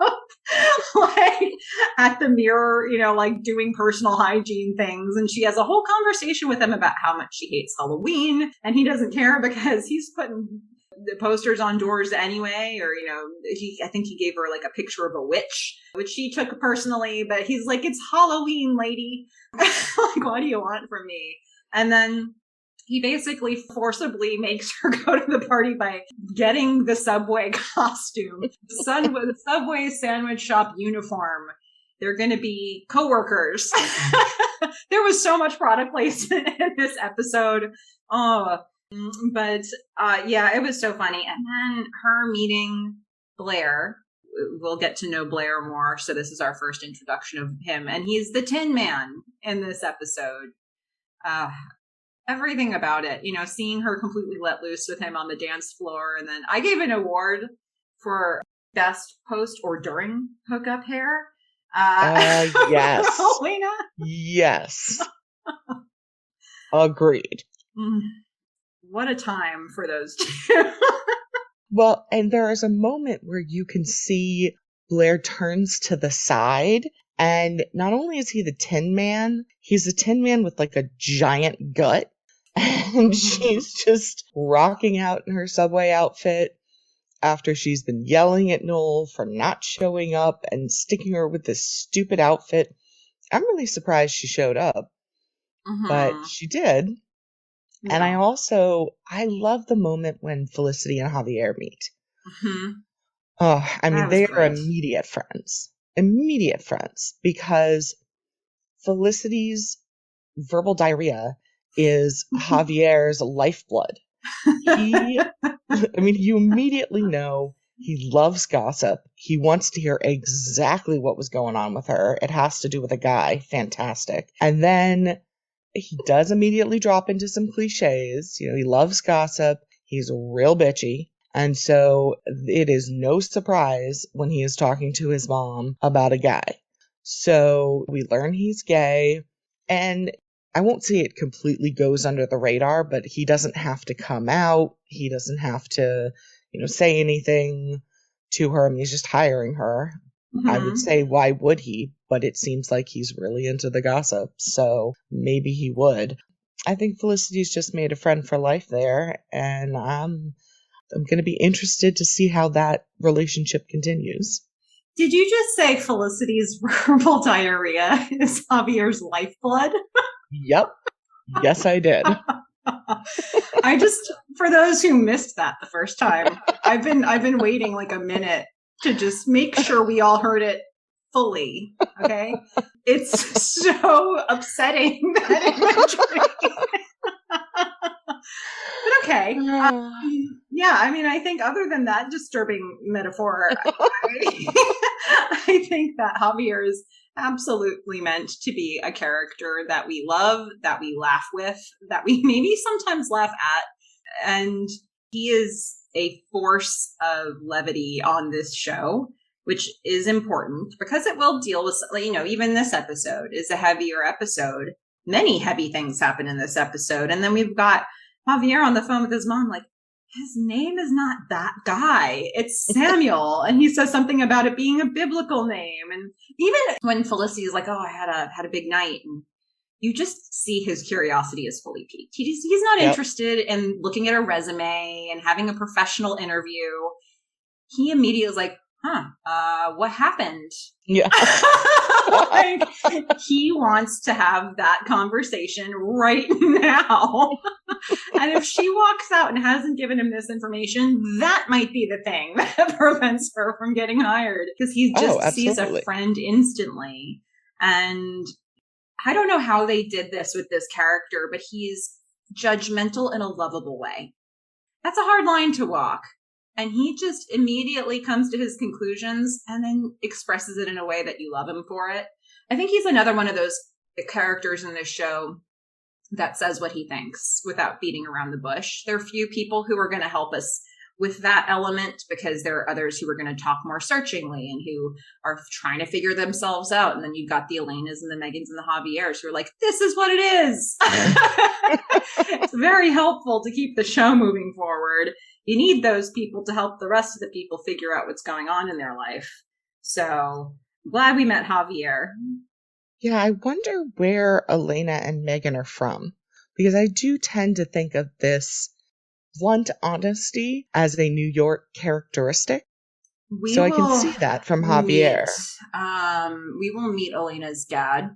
[SPEAKER 1] like at the mirror, like doing personal hygiene things. And she has a whole conversation with him about how much she hates Halloween. And he doesn't care because he's putting the posters on doors anyway, or, I think he gave her like a picture of a witch, which she took personally, but he's like, it's Halloween, lady. Like, what do you want from me? And then he basically forcibly makes her go to the party by getting the Subway costume, the Subway sandwich shop uniform. They're going to be coworkers. There was so much product placement in this episode. But it was so funny. And then her meeting Blair. We'll get to know Blair more. So this is our first introduction of him. And he's the Tin Man in this episode. Everything about it, seeing her completely let loose with him on the dance floor. And then I gave an award for best post or during hookup hair.
[SPEAKER 2] Yes.
[SPEAKER 1] Lena?
[SPEAKER 2] Yes. Agreed.
[SPEAKER 1] What a time for those two.
[SPEAKER 2] Well, and there is a moment where you can see Blair turns to the side. And not only is he the Tin Man, he's a Tin Man with like a giant gut. And she's just rocking out in her Subway outfit after she's been yelling at Noel for not showing up and sticking her with this stupid outfit. I'm really surprised she showed up. but she did.
[SPEAKER 1] Yeah.
[SPEAKER 2] And I love the moment when Felicity and Javier meet. Oh, I mean, they are immediate friends, because Felicity's verbal diarrhea is Javier's lifeblood. You immediately know he loves gossip. He wants to hear exactly what was going on with her. It has to do with a guy. Fantastic. And then he does immediately drop into some cliches. He loves gossip. He's real bitchy. And so it is no surprise when he is talking to his mom about a guy. So we learn he's gay, and I won't say it completely goes under the radar, but he doesn't have to come out. He doesn't have to, say anything to her. I mean, he's just hiring her. I would say, why would he? But it seems like he's really into the gossip, so maybe he would. I think Felicity's just made a friend for life there, and I'm going to be interested to see how that relationship continues.
[SPEAKER 1] Did you just say Felicity's verbal diarrhea is Javier's lifeblood?
[SPEAKER 2] Yep. Yes, I did.
[SPEAKER 1] For those who missed that the first time, I've been waiting like a minute to just make sure we all heard it fully. Okay. It's so upsetting, that imagery. But okay. Yeah, I mean, I think other than that disturbing metaphor, I think that Javier is absolutely meant to be a character that we love, that we laugh with, that we maybe sometimes laugh at. And he is a force of levity on this show, which is important because it will deal with, even this episode is a heavier episode. Many heavy things happen in this episode. And then we've got Javier on the phone with his mom, like, his name is not that guy. It's Samuel. And he says something about it being a biblical name. And even when Felicity is like, oh, I had a big night. And you just see his curiosity is fully piqued. He's not interested in looking at a resume and having a professional interview. He immediately is like, what happened?
[SPEAKER 2] Yeah.
[SPEAKER 1] Like, he wants to have that conversation right now. And if she walks out and hasn't given him this information, that might be the thing that prevents her from getting hired, because he just sees a friend instantly. And I don't know how they did this with this character, but he's judgmental in a lovable way. That's a hard line to walk. And he just immediately comes to his conclusions and then expresses it in a way that you love him for it. I think he's another one of those characters in this show that says what he thinks without beating around the bush. There are few people who are going to help us with that element, because there are others who are going to talk more searchingly and who are trying to figure themselves out. And then you've got the Elenas and the Megans and the Javiers who are like, this is what it is. It's very helpful to keep the show moving forward. You need those people to help the rest of the people figure out what's going on in their life. So glad we met Javier.
[SPEAKER 2] Yeah, I wonder where Elena and Megan are from, because I do tend to think of this blunt honesty as a New York characteristic. I can see that from Javier.
[SPEAKER 1] We will meet Elena's dad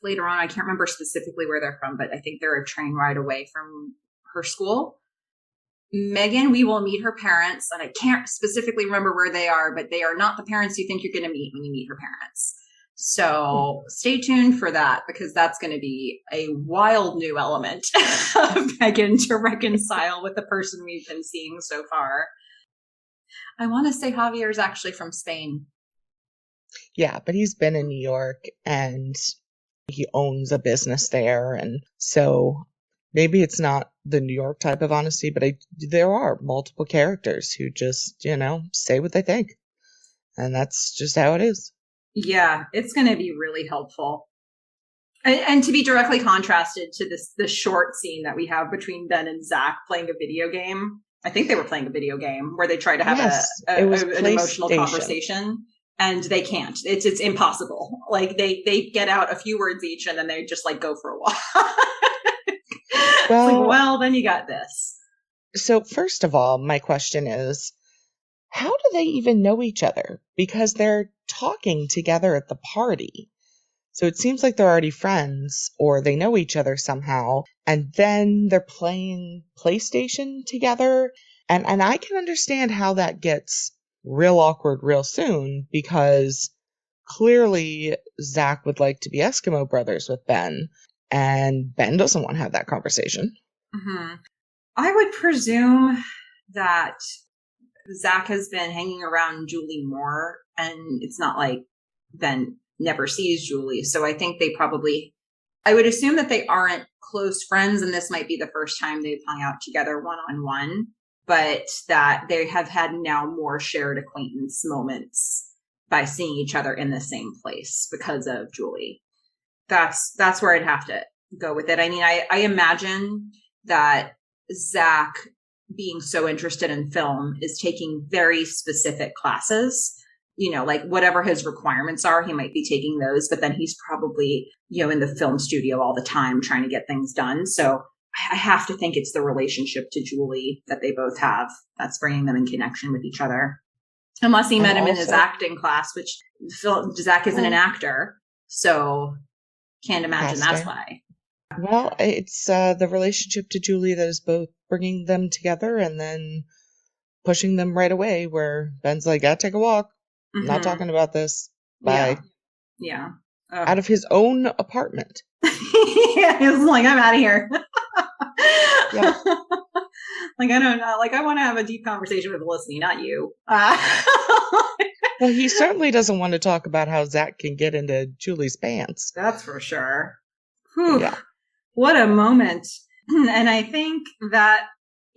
[SPEAKER 1] later on. I can't remember specifically where they're from, but I think they're a train ride away from her school. Megan, we will meet her parents, and I can't specifically remember where they are, but they are not the parents you think you're going to meet when you meet her parents. So stay tuned for that, because that's going to be a wild new element of Megan to reconcile with the person we've been seeing so far. I want to say Javier is actually from Spain.
[SPEAKER 2] Yeah, but he's been in New York and he owns a business there. And so maybe it's not the New York type of honesty, but there are multiple characters who just, say what they think. And that's just how it is.
[SPEAKER 1] Yeah, it's going to be really helpful. And to be directly contrasted to this short scene that we have between Ben and Zach playing a video game. I think they were playing a video game where they try to have an emotional conversation, and they can't. It's impossible. Like they get out a few words each, and then they just like go for a walk. Well, then you got this.
[SPEAKER 2] So first of all, my question is, how do they even know each other? Because they're talking together at the party. So it seems like they're already friends or they know each other somehow. And then they're playing PlayStation together. And I can understand how that gets real awkward real soon, because clearly Zach would like to be Eskimo brothers with Ben, and Ben doesn't want to have that conversation.
[SPEAKER 1] Mm-hmm. I would presume that Zach has been hanging around Julie more, and it's not like Ben never sees Julie. So I think I would assume that they aren't close friends, and this might be the first time they've hung out together one-on-one, but that they have had now more shared acquaintance moments by seeing each other in the same place because of Julie. That's where I'd have to go with it. I mean, I imagine that Zach, being so interested in film, is taking very specific classes, like whatever his requirements are, he might be taking those, but then he's probably, in the film studio all the time trying to get things done. So I have to think it's the relationship to Julie that they both have that's bringing them in connection with each other. Unless he met him in his acting class, which Zach isn't an actor. So can't imagine that's why.
[SPEAKER 2] Well, it's the relationship to Julie that is both bringing them together and then pushing them right away, where Ben's like, gotta take a walk. Mm-hmm. Not talking about this. Bye.
[SPEAKER 1] Yeah.
[SPEAKER 2] Out of his own apartment.
[SPEAKER 1] Yeah, he was like, I'm out of here.
[SPEAKER 2] Yeah.
[SPEAKER 1] Like, I don't know. Like, I want to have a deep conversation with Felicity, not you.
[SPEAKER 2] Well, he certainly doesn't want to talk about how Zach can get into Julie's pants.
[SPEAKER 1] That's for sure. Whew.
[SPEAKER 2] Yeah.
[SPEAKER 1] What a moment. And I think that,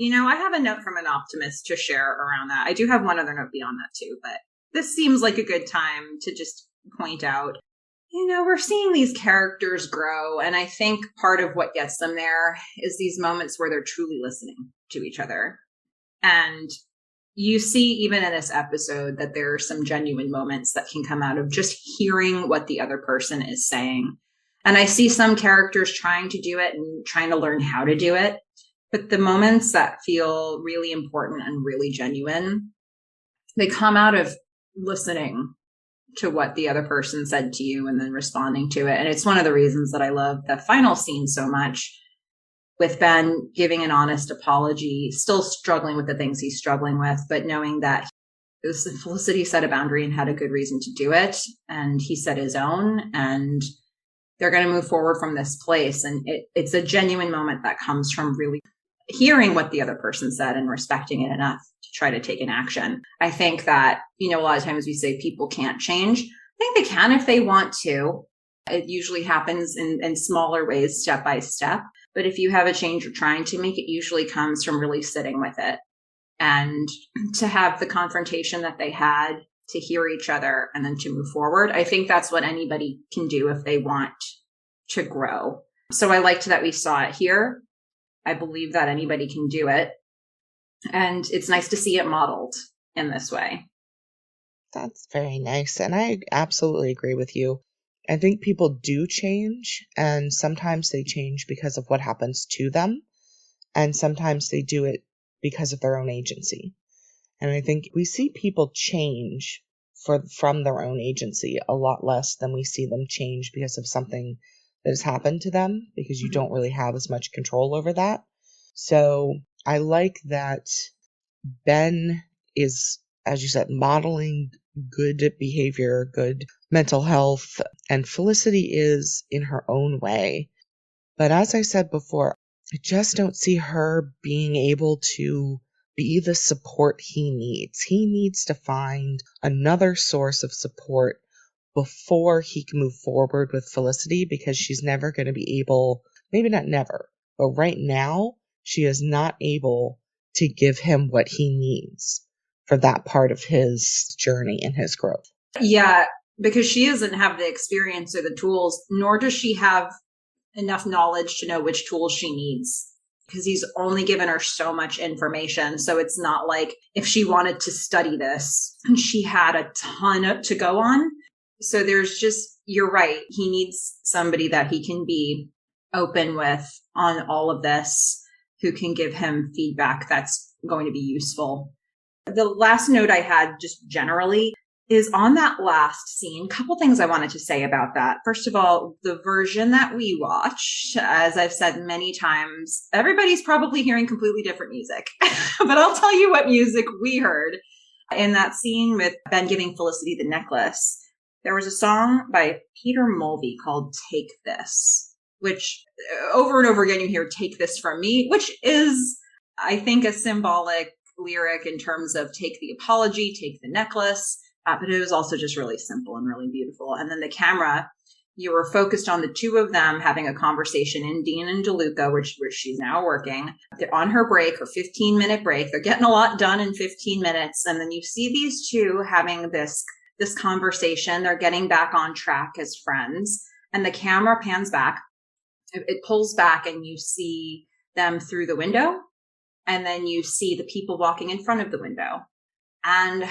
[SPEAKER 1] I have a note from an optimist to share around that. I do have one other note beyond that too, but this seems like a good time to just point out, we're seeing these characters grow. And I think part of what gets them there is these moments where they're truly listening to each other. And you see, even in this episode, that there are some genuine moments that can come out of just hearing what the other person is saying. And I see some characters trying to do it and trying to learn how to do it. But the moments that feel really important and really genuine, they come out of listening to what the other person said to you and then responding to it. And it's one of the reasons that I love the final scene so much, with Ben giving an honest apology, still struggling with the things he's struggling with, but knowing that Felicity set a boundary and had a good reason to do it. And he set his own, and they're going to move forward from this place. And it's a genuine moment that comes from really hearing what the other person said and respecting it enough to try to take an action. I think that, a lot of times we say people can't change. I think they can if they want to. It usually happens in smaller ways, step by step. But if you have a change you're trying to make, it usually comes from really sitting with it and to have the confrontation that they had, to hear each other and then to move forward. I think that's what anybody can do if they want to grow. So I liked that we saw it here. I believe that anybody can do it. And it's nice to see it modeled in this way.
[SPEAKER 2] That's very nice. And I absolutely agree with you. I think people do change, and sometimes they change because of what happens to them. And sometimes they do it because of their own agency. And I think we see people change from their own agency a lot less than we see them change because of something that has happened to them, because you don't really have as much control over that. So I like that Ben is, as you said, modeling good behavior, good mental health, and Felicity is in her own way. But as I said before, I just don't see her being able to be the support he needs. He needs to find another source of support before he can move forward with Felicity, because she's never going to be able, maybe not never, but right now, she is not able to give him what he needs for that part of his journey and his growth.
[SPEAKER 1] Yeah, because she doesn't have the experience or the tools, nor does she have enough knowledge to know which tools she needs, because he's only given her so much information. So it's not like if she wanted to study this, she had a ton to go on. So there's just, you're right. He needs somebody that he can be open with on all of this, who can give him feedback that's going to be useful. The last note I had, just generally, is on that last scene. Couple things I wanted to say about that. First of all, the version that we watched, as I've said many times, everybody's probably hearing completely different music, but I'll tell you what music we heard in that scene with Ben giving Felicity the necklace. There was a song by Peter Mulvey called Take This, which over and over again you hear Take This From Me, which is, I think, a symbolic lyric in terms of take the apology, take the necklace. But it was also just really simple and really beautiful. And then the camera, you were focused on the two of them having a conversation in Dean and DeLuca, which she's now working. They're on her break, her 15-minute break. They're getting a lot done in 15 minutes. And then you see these two having this conversation. They're getting back on track as friends. And the camera pans back. It pulls back and you see them through the window. And then you see the people walking in front of the window. And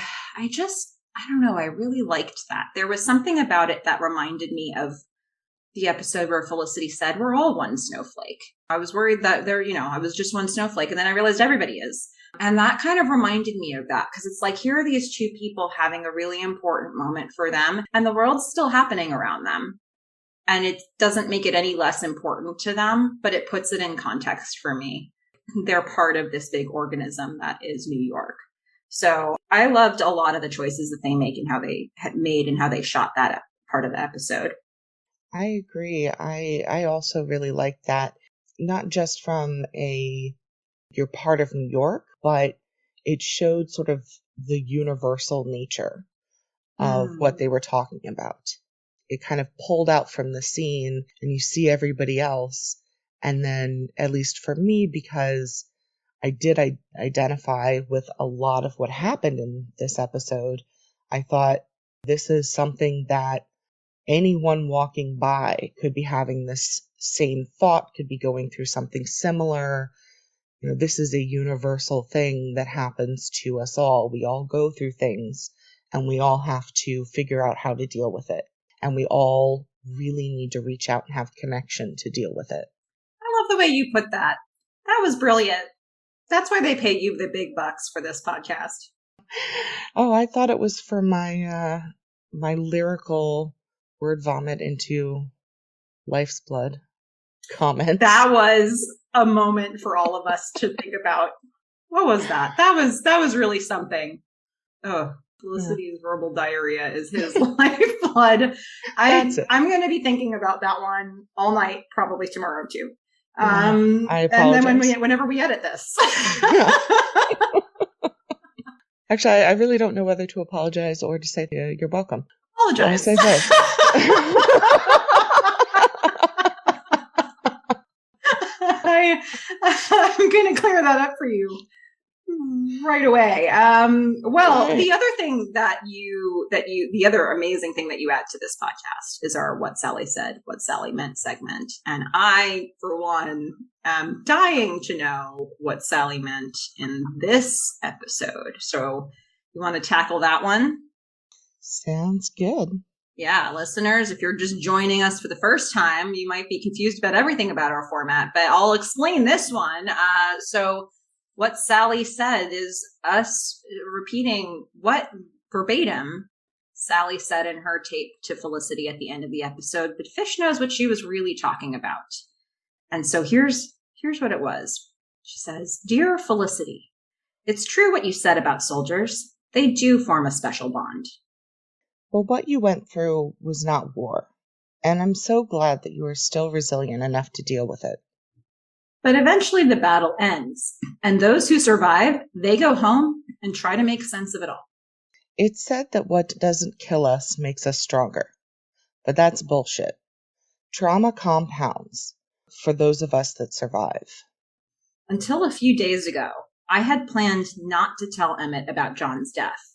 [SPEAKER 1] I don't know. I really liked that. There was something about it that reminded me of the episode where Felicity said, we're all one snowflake. I was worried that I was just one snowflake. And then I realized everybody is. And that kind of reminded me of that because it's like, here are these two people having a really important moment for them and the world's still happening around them. And it doesn't make it any less important to them, but it puts it in context for me. They're part of this big organism that is New York. So I loved a lot of the choices that they make and how they had made and how they shot that part of the episode.
[SPEAKER 2] I agree. I also really liked that, not just from you're part of New York, but it showed sort of the universal nature of what they were talking about. It kind of pulled out from the scene and you see everybody else. And then, at least for me, because I did identify with a lot of what happened in this episode, I thought this is something that anyone walking by could be having this same thought, could be going through something similar. This is a universal thing that happens to us all. We all go through things and we all have to figure out how to deal with it. And we all really need to reach out and have connection to deal with it.
[SPEAKER 1] I love the way you put that. That was brilliant. That's why they pay you the big bucks for this podcast.
[SPEAKER 2] Oh, I thought it was for my my lyrical word vomit into life's blood comments.
[SPEAKER 1] That was a moment for all of us to think about. What was that? That was really something. Oh, Felicity's verbal diarrhea is his lifeblood. I'm going to be thinking about that one all night, probably tomorrow too.
[SPEAKER 2] I apologize.
[SPEAKER 1] And then whenever we edit this.
[SPEAKER 2] Actually, I really don't know whether to apologize or to say you're welcome.
[SPEAKER 1] Apologize.
[SPEAKER 2] Say both.
[SPEAKER 1] I'm going to clear that up for you right away. The other thing the other amazing thing that you add to this podcast is our What Sally Said, What Sally Meant segment. And I, for one, am dying to know what Sally meant in this episode. So you want to tackle that one?
[SPEAKER 2] Sounds good.
[SPEAKER 1] Yeah, listeners, if you're just joining us for the first time, you might be confused about everything about our format, but I'll explain this one. So what Sally said is us repeating what verbatim Sally said in her tape to Felicity at the end of the episode, but Fish knows what she was really talking about. And so here's what it was. She says, "Dear Felicity, it's true what you said about soldiers. They do form a special bond.
[SPEAKER 2] Well, what you went through was not war, and I'm so glad that you are still resilient enough to deal with it.
[SPEAKER 1] But eventually the battle ends, and those who survive, they go home and try to make sense of it all."
[SPEAKER 2] It's said that what doesn't kill us makes us stronger, but that's bullshit. Trauma compounds for those of us that survive.
[SPEAKER 1] Until a few days ago, I had planned not to tell Emmett about John's death.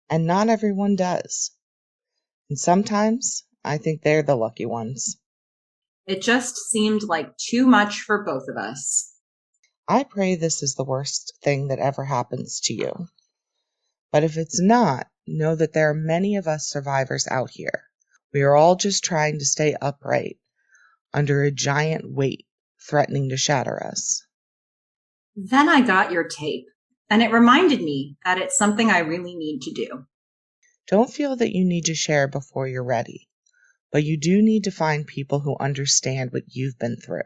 [SPEAKER 2] And not everyone does. And sometimes I think they're the lucky ones.
[SPEAKER 1] It just seemed like too much for both of us.
[SPEAKER 2] I pray this is the worst thing that ever happens to you. But if it's not, know that there are many of us survivors out here. We are all just trying to stay upright under a giant weight threatening to shatter us.
[SPEAKER 1] Then I got your tape, and it reminded me that it's something I really need to do.
[SPEAKER 2] Don't feel that you need to share before you're ready, but you do need to find people who understand what you've been through.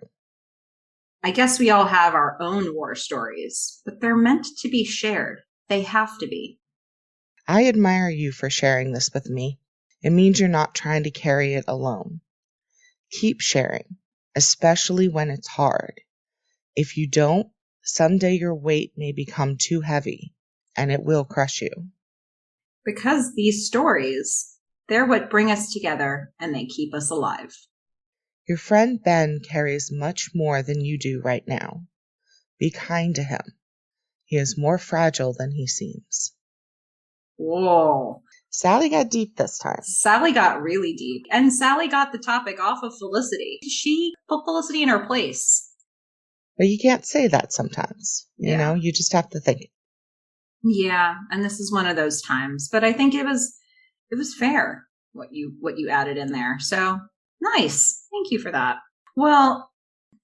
[SPEAKER 1] I guess we all have our own war stories, but they're meant to be shared. They have to be.
[SPEAKER 2] I admire you for sharing this with me. It means you're not trying to carry it alone. Keep sharing, especially when it's hard. If you don't, someday your weight may become too heavy, and it will crush you.
[SPEAKER 1] Because these stories, they're what bring us together and they keep us alive.
[SPEAKER 2] Your friend Ben carries much more than you do right now. Be kind to him. He is more fragile than he seems.
[SPEAKER 1] Whoa.
[SPEAKER 2] Sally got deep this time.
[SPEAKER 1] Sally got really deep. And Sally got the topic off of Felicity. She put Felicity in her place.
[SPEAKER 2] But you can't say that sometimes. You know, you just have to think it.
[SPEAKER 1] Yeah, and this is one of those times. But I think it was fair what you added in there. So nice. Thank you for that. Well,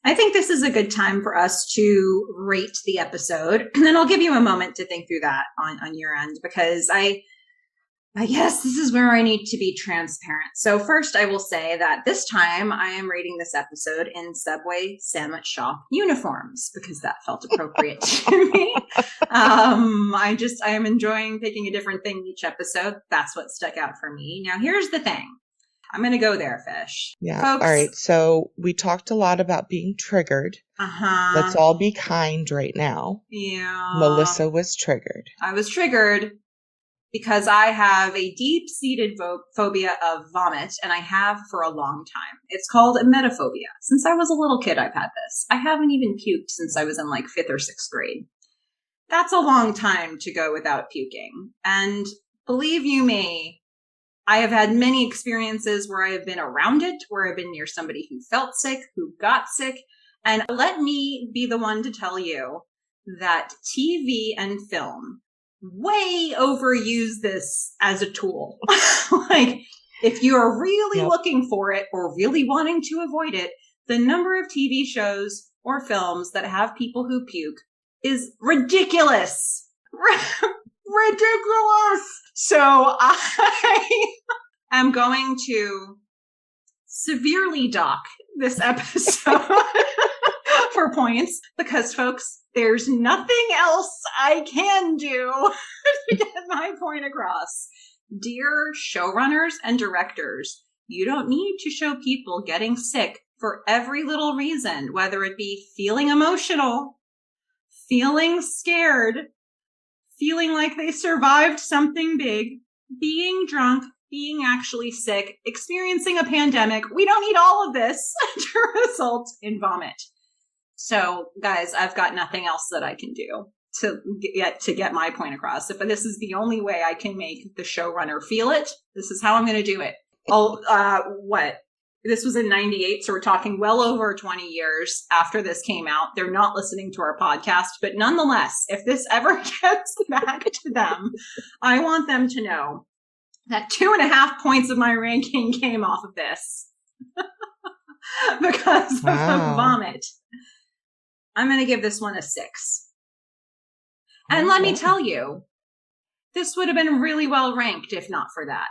[SPEAKER 1] I think this is a good time for us to rate the episode. And then I'll give you a moment to think through that on your end, because I guess this is where I need to be transparent. So first, I will say that this time I am rating this episode in Subway sandwich shop uniforms because that felt appropriate to me. I am enjoying picking a different thing each episode. That's what stuck out for me. Now, here's the thing. I'm going to go there, Fish.
[SPEAKER 2] Yeah.
[SPEAKER 1] Folks,
[SPEAKER 2] all right. So we talked a lot about being triggered. Let's all be kind right now.
[SPEAKER 1] Yeah.
[SPEAKER 2] Melissa was triggered.
[SPEAKER 1] I was triggered because I have a deep-seated phobia of vomit, and I have for a long time. It's called emetophobia. Since I was a little kid, I've had this. I haven't even puked since I was in like 5th or 6th grade. That's a long time to go without puking. And believe you me, I have had many experiences where I have been around it, where I've been near somebody who felt sick, who got sick. And let me be the one to tell you that TV and film way overuse this as a tool. Like, if you are really looking for it or really wanting to avoid it, the number of TV shows or films that have people who puke is ridiculous. Ridiculous. So I am going to severely dock this episode for points because, folks, there's nothing else I can do to get my point across. Dear showrunners and directors, you don't need to show people getting sick for every little reason, whether it be feeling emotional, feeling scared, feeling like they survived something big, being drunk, being actually sick, experiencing a pandemic. We don't need all of this to result in vomit. So, guys, I've got nothing else that I can do to get my point across. But this is the only way I can make the showrunner feel it. This is how I'm going to do it. This was in 98, so we're talking well over 20 years after this came out. They're not listening to our podcast, but nonetheless, if this ever gets back to them, I want them to know that 2.5 points of my ranking came off of this because of the vomit. I'm going to give this one a 6. And let me tell you, this would have been really well ranked if not for that.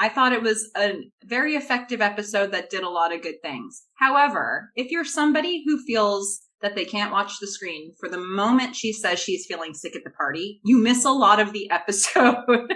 [SPEAKER 1] I thought it was a very effective episode that did a lot of good things. However, if you're somebody who feels that they can't watch the screen for the moment she says she's feeling sick at the party, you miss a lot of the episode.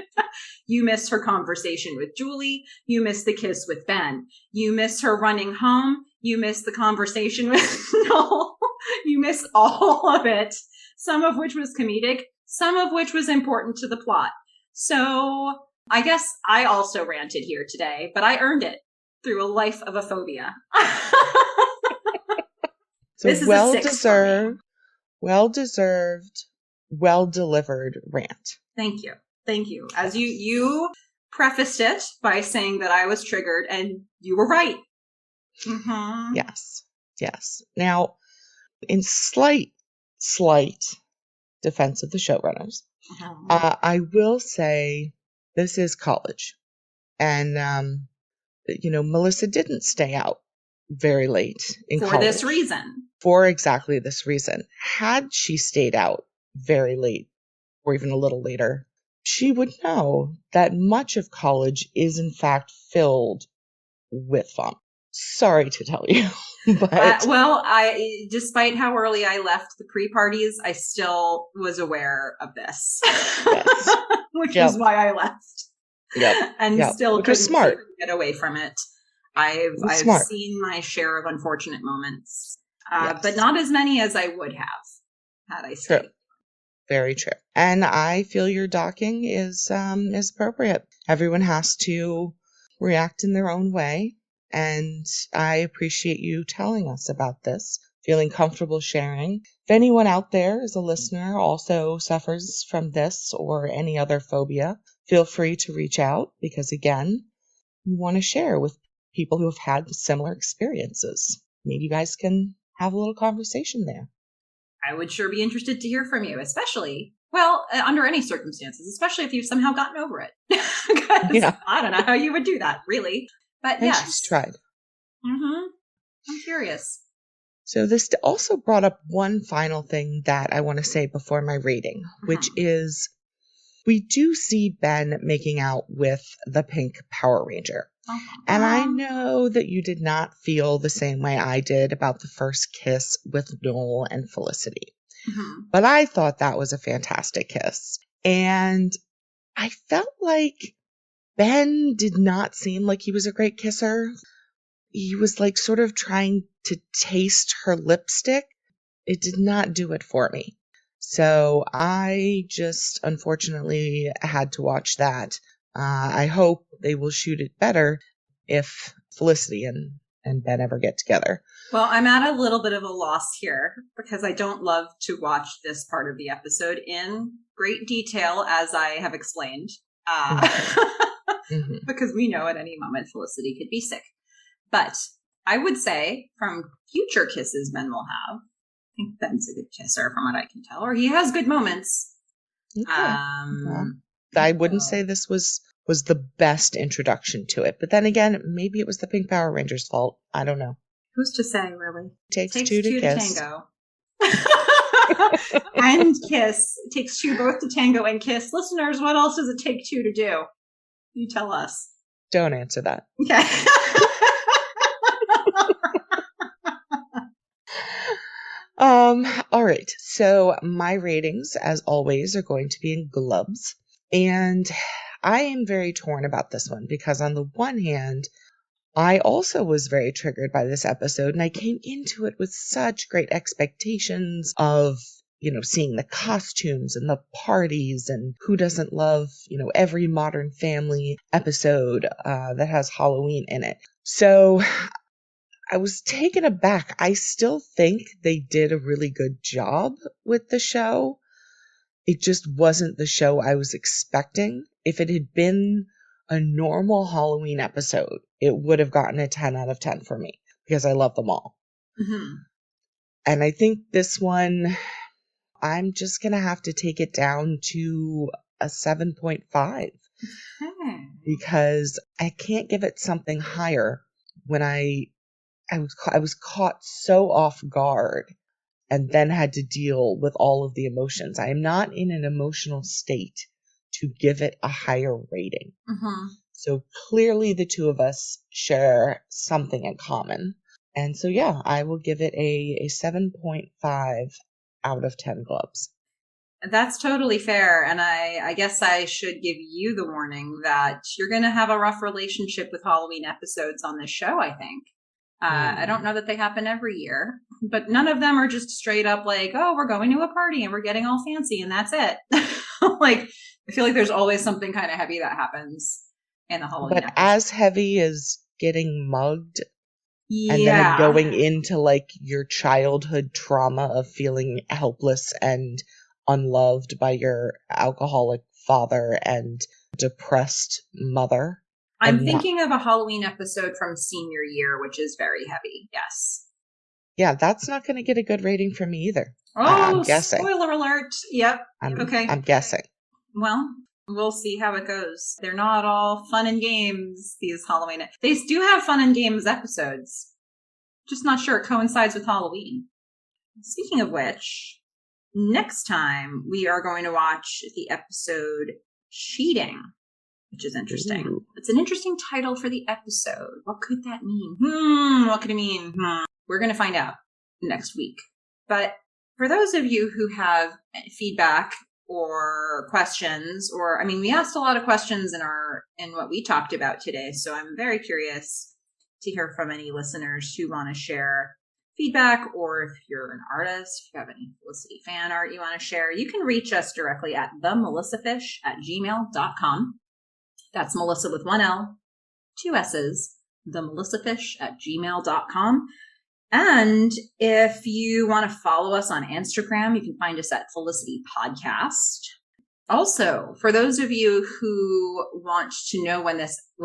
[SPEAKER 1] You miss her conversation with Julie. You miss the kiss with Ben. You miss her running home. You miss the conversation with Noel. You miss all of it, some of which was comedic, some of which was important to the plot. So I guess I also ranted here today, but I earned it through a life of a phobia.
[SPEAKER 2] So this is well-deserved, well-delivered rant.
[SPEAKER 1] Thank you. Thank you. As you prefaced it by saying that I was triggered, and you were right. Mm-hmm.
[SPEAKER 2] Yes. Now, in slight defense of the showrunners, I will say this is college. And, Melissa didn't stay out very late in college.
[SPEAKER 1] For this reason.
[SPEAKER 2] For exactly this reason. Had she stayed out very late or even a little later, she would know that much of college is in fact filled with fun. Sorry to tell you, but
[SPEAKER 1] despite how early I left the pre-parties, I still was aware of this,
[SPEAKER 2] yes.
[SPEAKER 1] which is why I left.
[SPEAKER 2] Yep.
[SPEAKER 1] And still
[SPEAKER 2] which was smart.
[SPEAKER 1] Get away from it. I've
[SPEAKER 2] smart.
[SPEAKER 1] seen my share of unfortunate moments,
[SPEAKER 2] Yes.
[SPEAKER 1] but not as many as I would have had I stayed.
[SPEAKER 2] True. Very true. And I feel your docking is appropriate. Everyone has to react in their own way. And I appreciate you telling us about this, feeling comfortable sharing. If anyone out there is a listener also suffers from this or any other phobia, feel free to reach out because, again, we want to share with people who have had similar experiences. Maybe you guys can have a little conversation there.
[SPEAKER 1] I would sure be interested to hear from you, especially, under any circumstances, especially if you've somehow gotten over it. Because I don't know how you would do that, really. But
[SPEAKER 2] and
[SPEAKER 1] yes.
[SPEAKER 2] She's tried.
[SPEAKER 1] Mm-hmm. I'm curious.
[SPEAKER 2] So this also brought up one final thing that I want to say before my rating, which is we do see Ben making out with the pink Power Ranger. And I know that you did not feel the same way I did about the first kiss with Noel and Felicity. But I thought that was a fantastic kiss. And I felt like Ben did not seem like he was a great kisser. He was like sort of trying to taste her lipstick. It did not do it for me. So I just unfortunately had to watch that. I hope they will shoot it better if Felicity and Ben ever get together.
[SPEAKER 1] Well, I'm at a little bit of a loss here because I don't love to watch this part of the episode in great detail, as I have explained. Because we know at any moment Felicity could be sick. But I would say from future kisses Ben will have, I think Ben's a good kisser from what I can tell, or he has good moments.
[SPEAKER 2] Okay. I wouldn't say this was the best introduction to it. But then again, maybe it was the Pink Power Rangers' fault. I don't know.
[SPEAKER 1] Who's to say, really?
[SPEAKER 2] Takes two to kiss.
[SPEAKER 1] Tango. And kiss. It takes two both to tango and kiss. Listeners, what else does it take two to do? You tell us.
[SPEAKER 2] Don't answer that.
[SPEAKER 1] Okay.
[SPEAKER 2] All right. So my ratings, as always, are going to be in glubs. And I am very torn about this one because on the one hand, I also was very triggered by this episode, and I came into it with such great expectations of, seeing the costumes and the parties, and who doesn't love, every Modern Family episode that has Halloween in it. So I was taken aback. I still think they did a really good job with the show. It just wasn't the show I was expecting. If it had been a normal Halloween episode, it would have gotten a 10 out of 10 for me because I love them all. And I think this one, I'm just going to have to take it down to a 7.5 because I can't give it something higher when I was caught so off guard and then had to deal with all of the emotions. I am not in an emotional state to give it a higher rating. So clearly the two of us share something in common. And so, yeah, I will give it a 7.5 out of 10 glubs.
[SPEAKER 1] That's totally fair. And I guess I should give you the warning that you're going to have a rough relationship with Halloween episodes on this show, I think. I don't know that they happen every year, but none of them are just straight up like, oh, we're going to a party and we're getting all fancy and that's it. Like, I feel like there's always something kind of heavy that happens in the Halloween episode.
[SPEAKER 2] As heavy as getting mugged and then going into like your childhood trauma of feeling helpless and unloved by your alcoholic father and depressed mother.
[SPEAKER 1] I'm thinking of a Halloween episode from senior year, which is very heavy. Yes.
[SPEAKER 2] Yeah, that's not going to get a good rating from me either.
[SPEAKER 1] Oh, I'm guessing. Spoiler alert. Yep. Okay.
[SPEAKER 2] I'm guessing.
[SPEAKER 1] Well, we'll see how it goes. They're not all fun and games, these Halloween. They do have fun and games episodes. Just not sure it coincides with Halloween. Speaking of which, next time we are going to watch the episode cheating, which is interesting.
[SPEAKER 2] Ooh.
[SPEAKER 1] It's an interesting title for the episode. What could that mean? What could it mean? We're going to find out next week. But for those of you who have feedback or questions, or, I mean, we asked a lot of questions in what we talked about today. So I'm very curious to hear from any listeners who want to share feedback, or if you're an artist, if you have any Felicity fan art you want to share, you can reach us directly at themelissafish@gmail.com. That's Melissa with 1 L, 2 S's, themelissafish@gmail.com. And if you want to follow us on Instagram, you can find us at Felicity Podcast. Also, for those of you who want to know when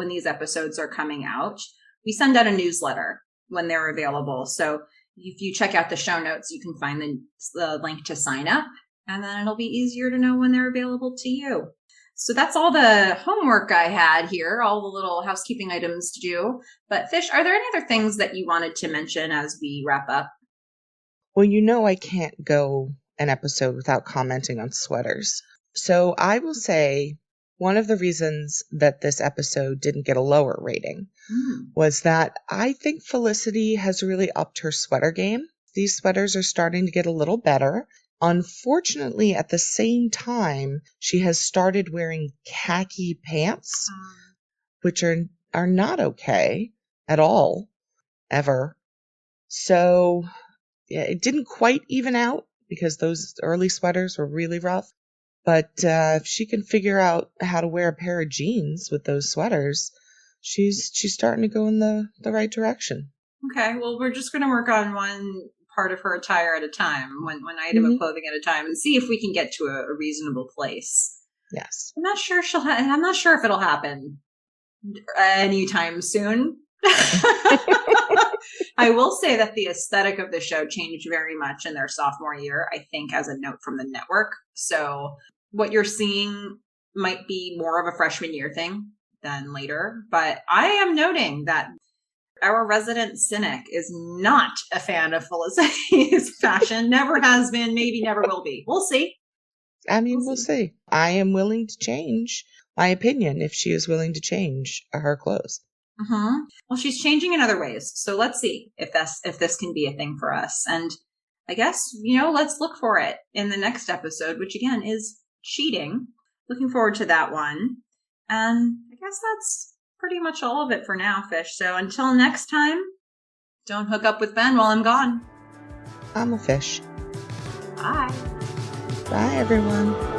[SPEAKER 1] these episodes are coming out, we send out a newsletter when they're available. So if you check out the show notes, you can find the link to sign up, and then it'll be easier to know when they're available to you. So that's all the homework I had here, all the little housekeeping items to do. But Fish, are there any other things that you wanted to mention as we wrap up?
[SPEAKER 2] Well, I can't go an episode without commenting on sweaters. So I will say one of the reasons that this episode didn't get a lower rating was that I think Felicity has really upped her sweater game. These sweaters are starting to get a little better. Unfortunately, at the same time, she has started wearing khaki pants, which are not okay at all, ever. So yeah, it didn't quite even out because those early sweaters were really rough. But if she can figure out how to wear a pair of jeans with those sweaters, she's starting to go in the right direction.
[SPEAKER 1] Okay, well, we're just going to work on one part of her attire at a time, one item of clothing at a time, and see if we can get to a reasonable place.
[SPEAKER 2] Yes.
[SPEAKER 1] I'm not sure I'm not sure if it'll happen anytime soon. I will say that the aesthetic of the show changed very much in their sophomore year, I think, as a note from the network. So what you're seeing might be more of a freshman year thing than later. But I am noting that our resident cynic is not a fan of Felicity's fashion. Never has been, maybe never will be. We'll see.
[SPEAKER 2] I mean, we'll see. I am willing to change my opinion if she is willing to change her clothes.
[SPEAKER 1] Well, she's changing in other ways. So let's see if this can be a thing for us. And I guess, let's look for it in the next episode, which again is cheating. Looking forward to that one. And I guess that's pretty much all of it for now, Fish. So until next time, don't hook up with Ben while I'm gone.
[SPEAKER 2] I'm a fish.
[SPEAKER 1] Bye.
[SPEAKER 2] Bye, everyone.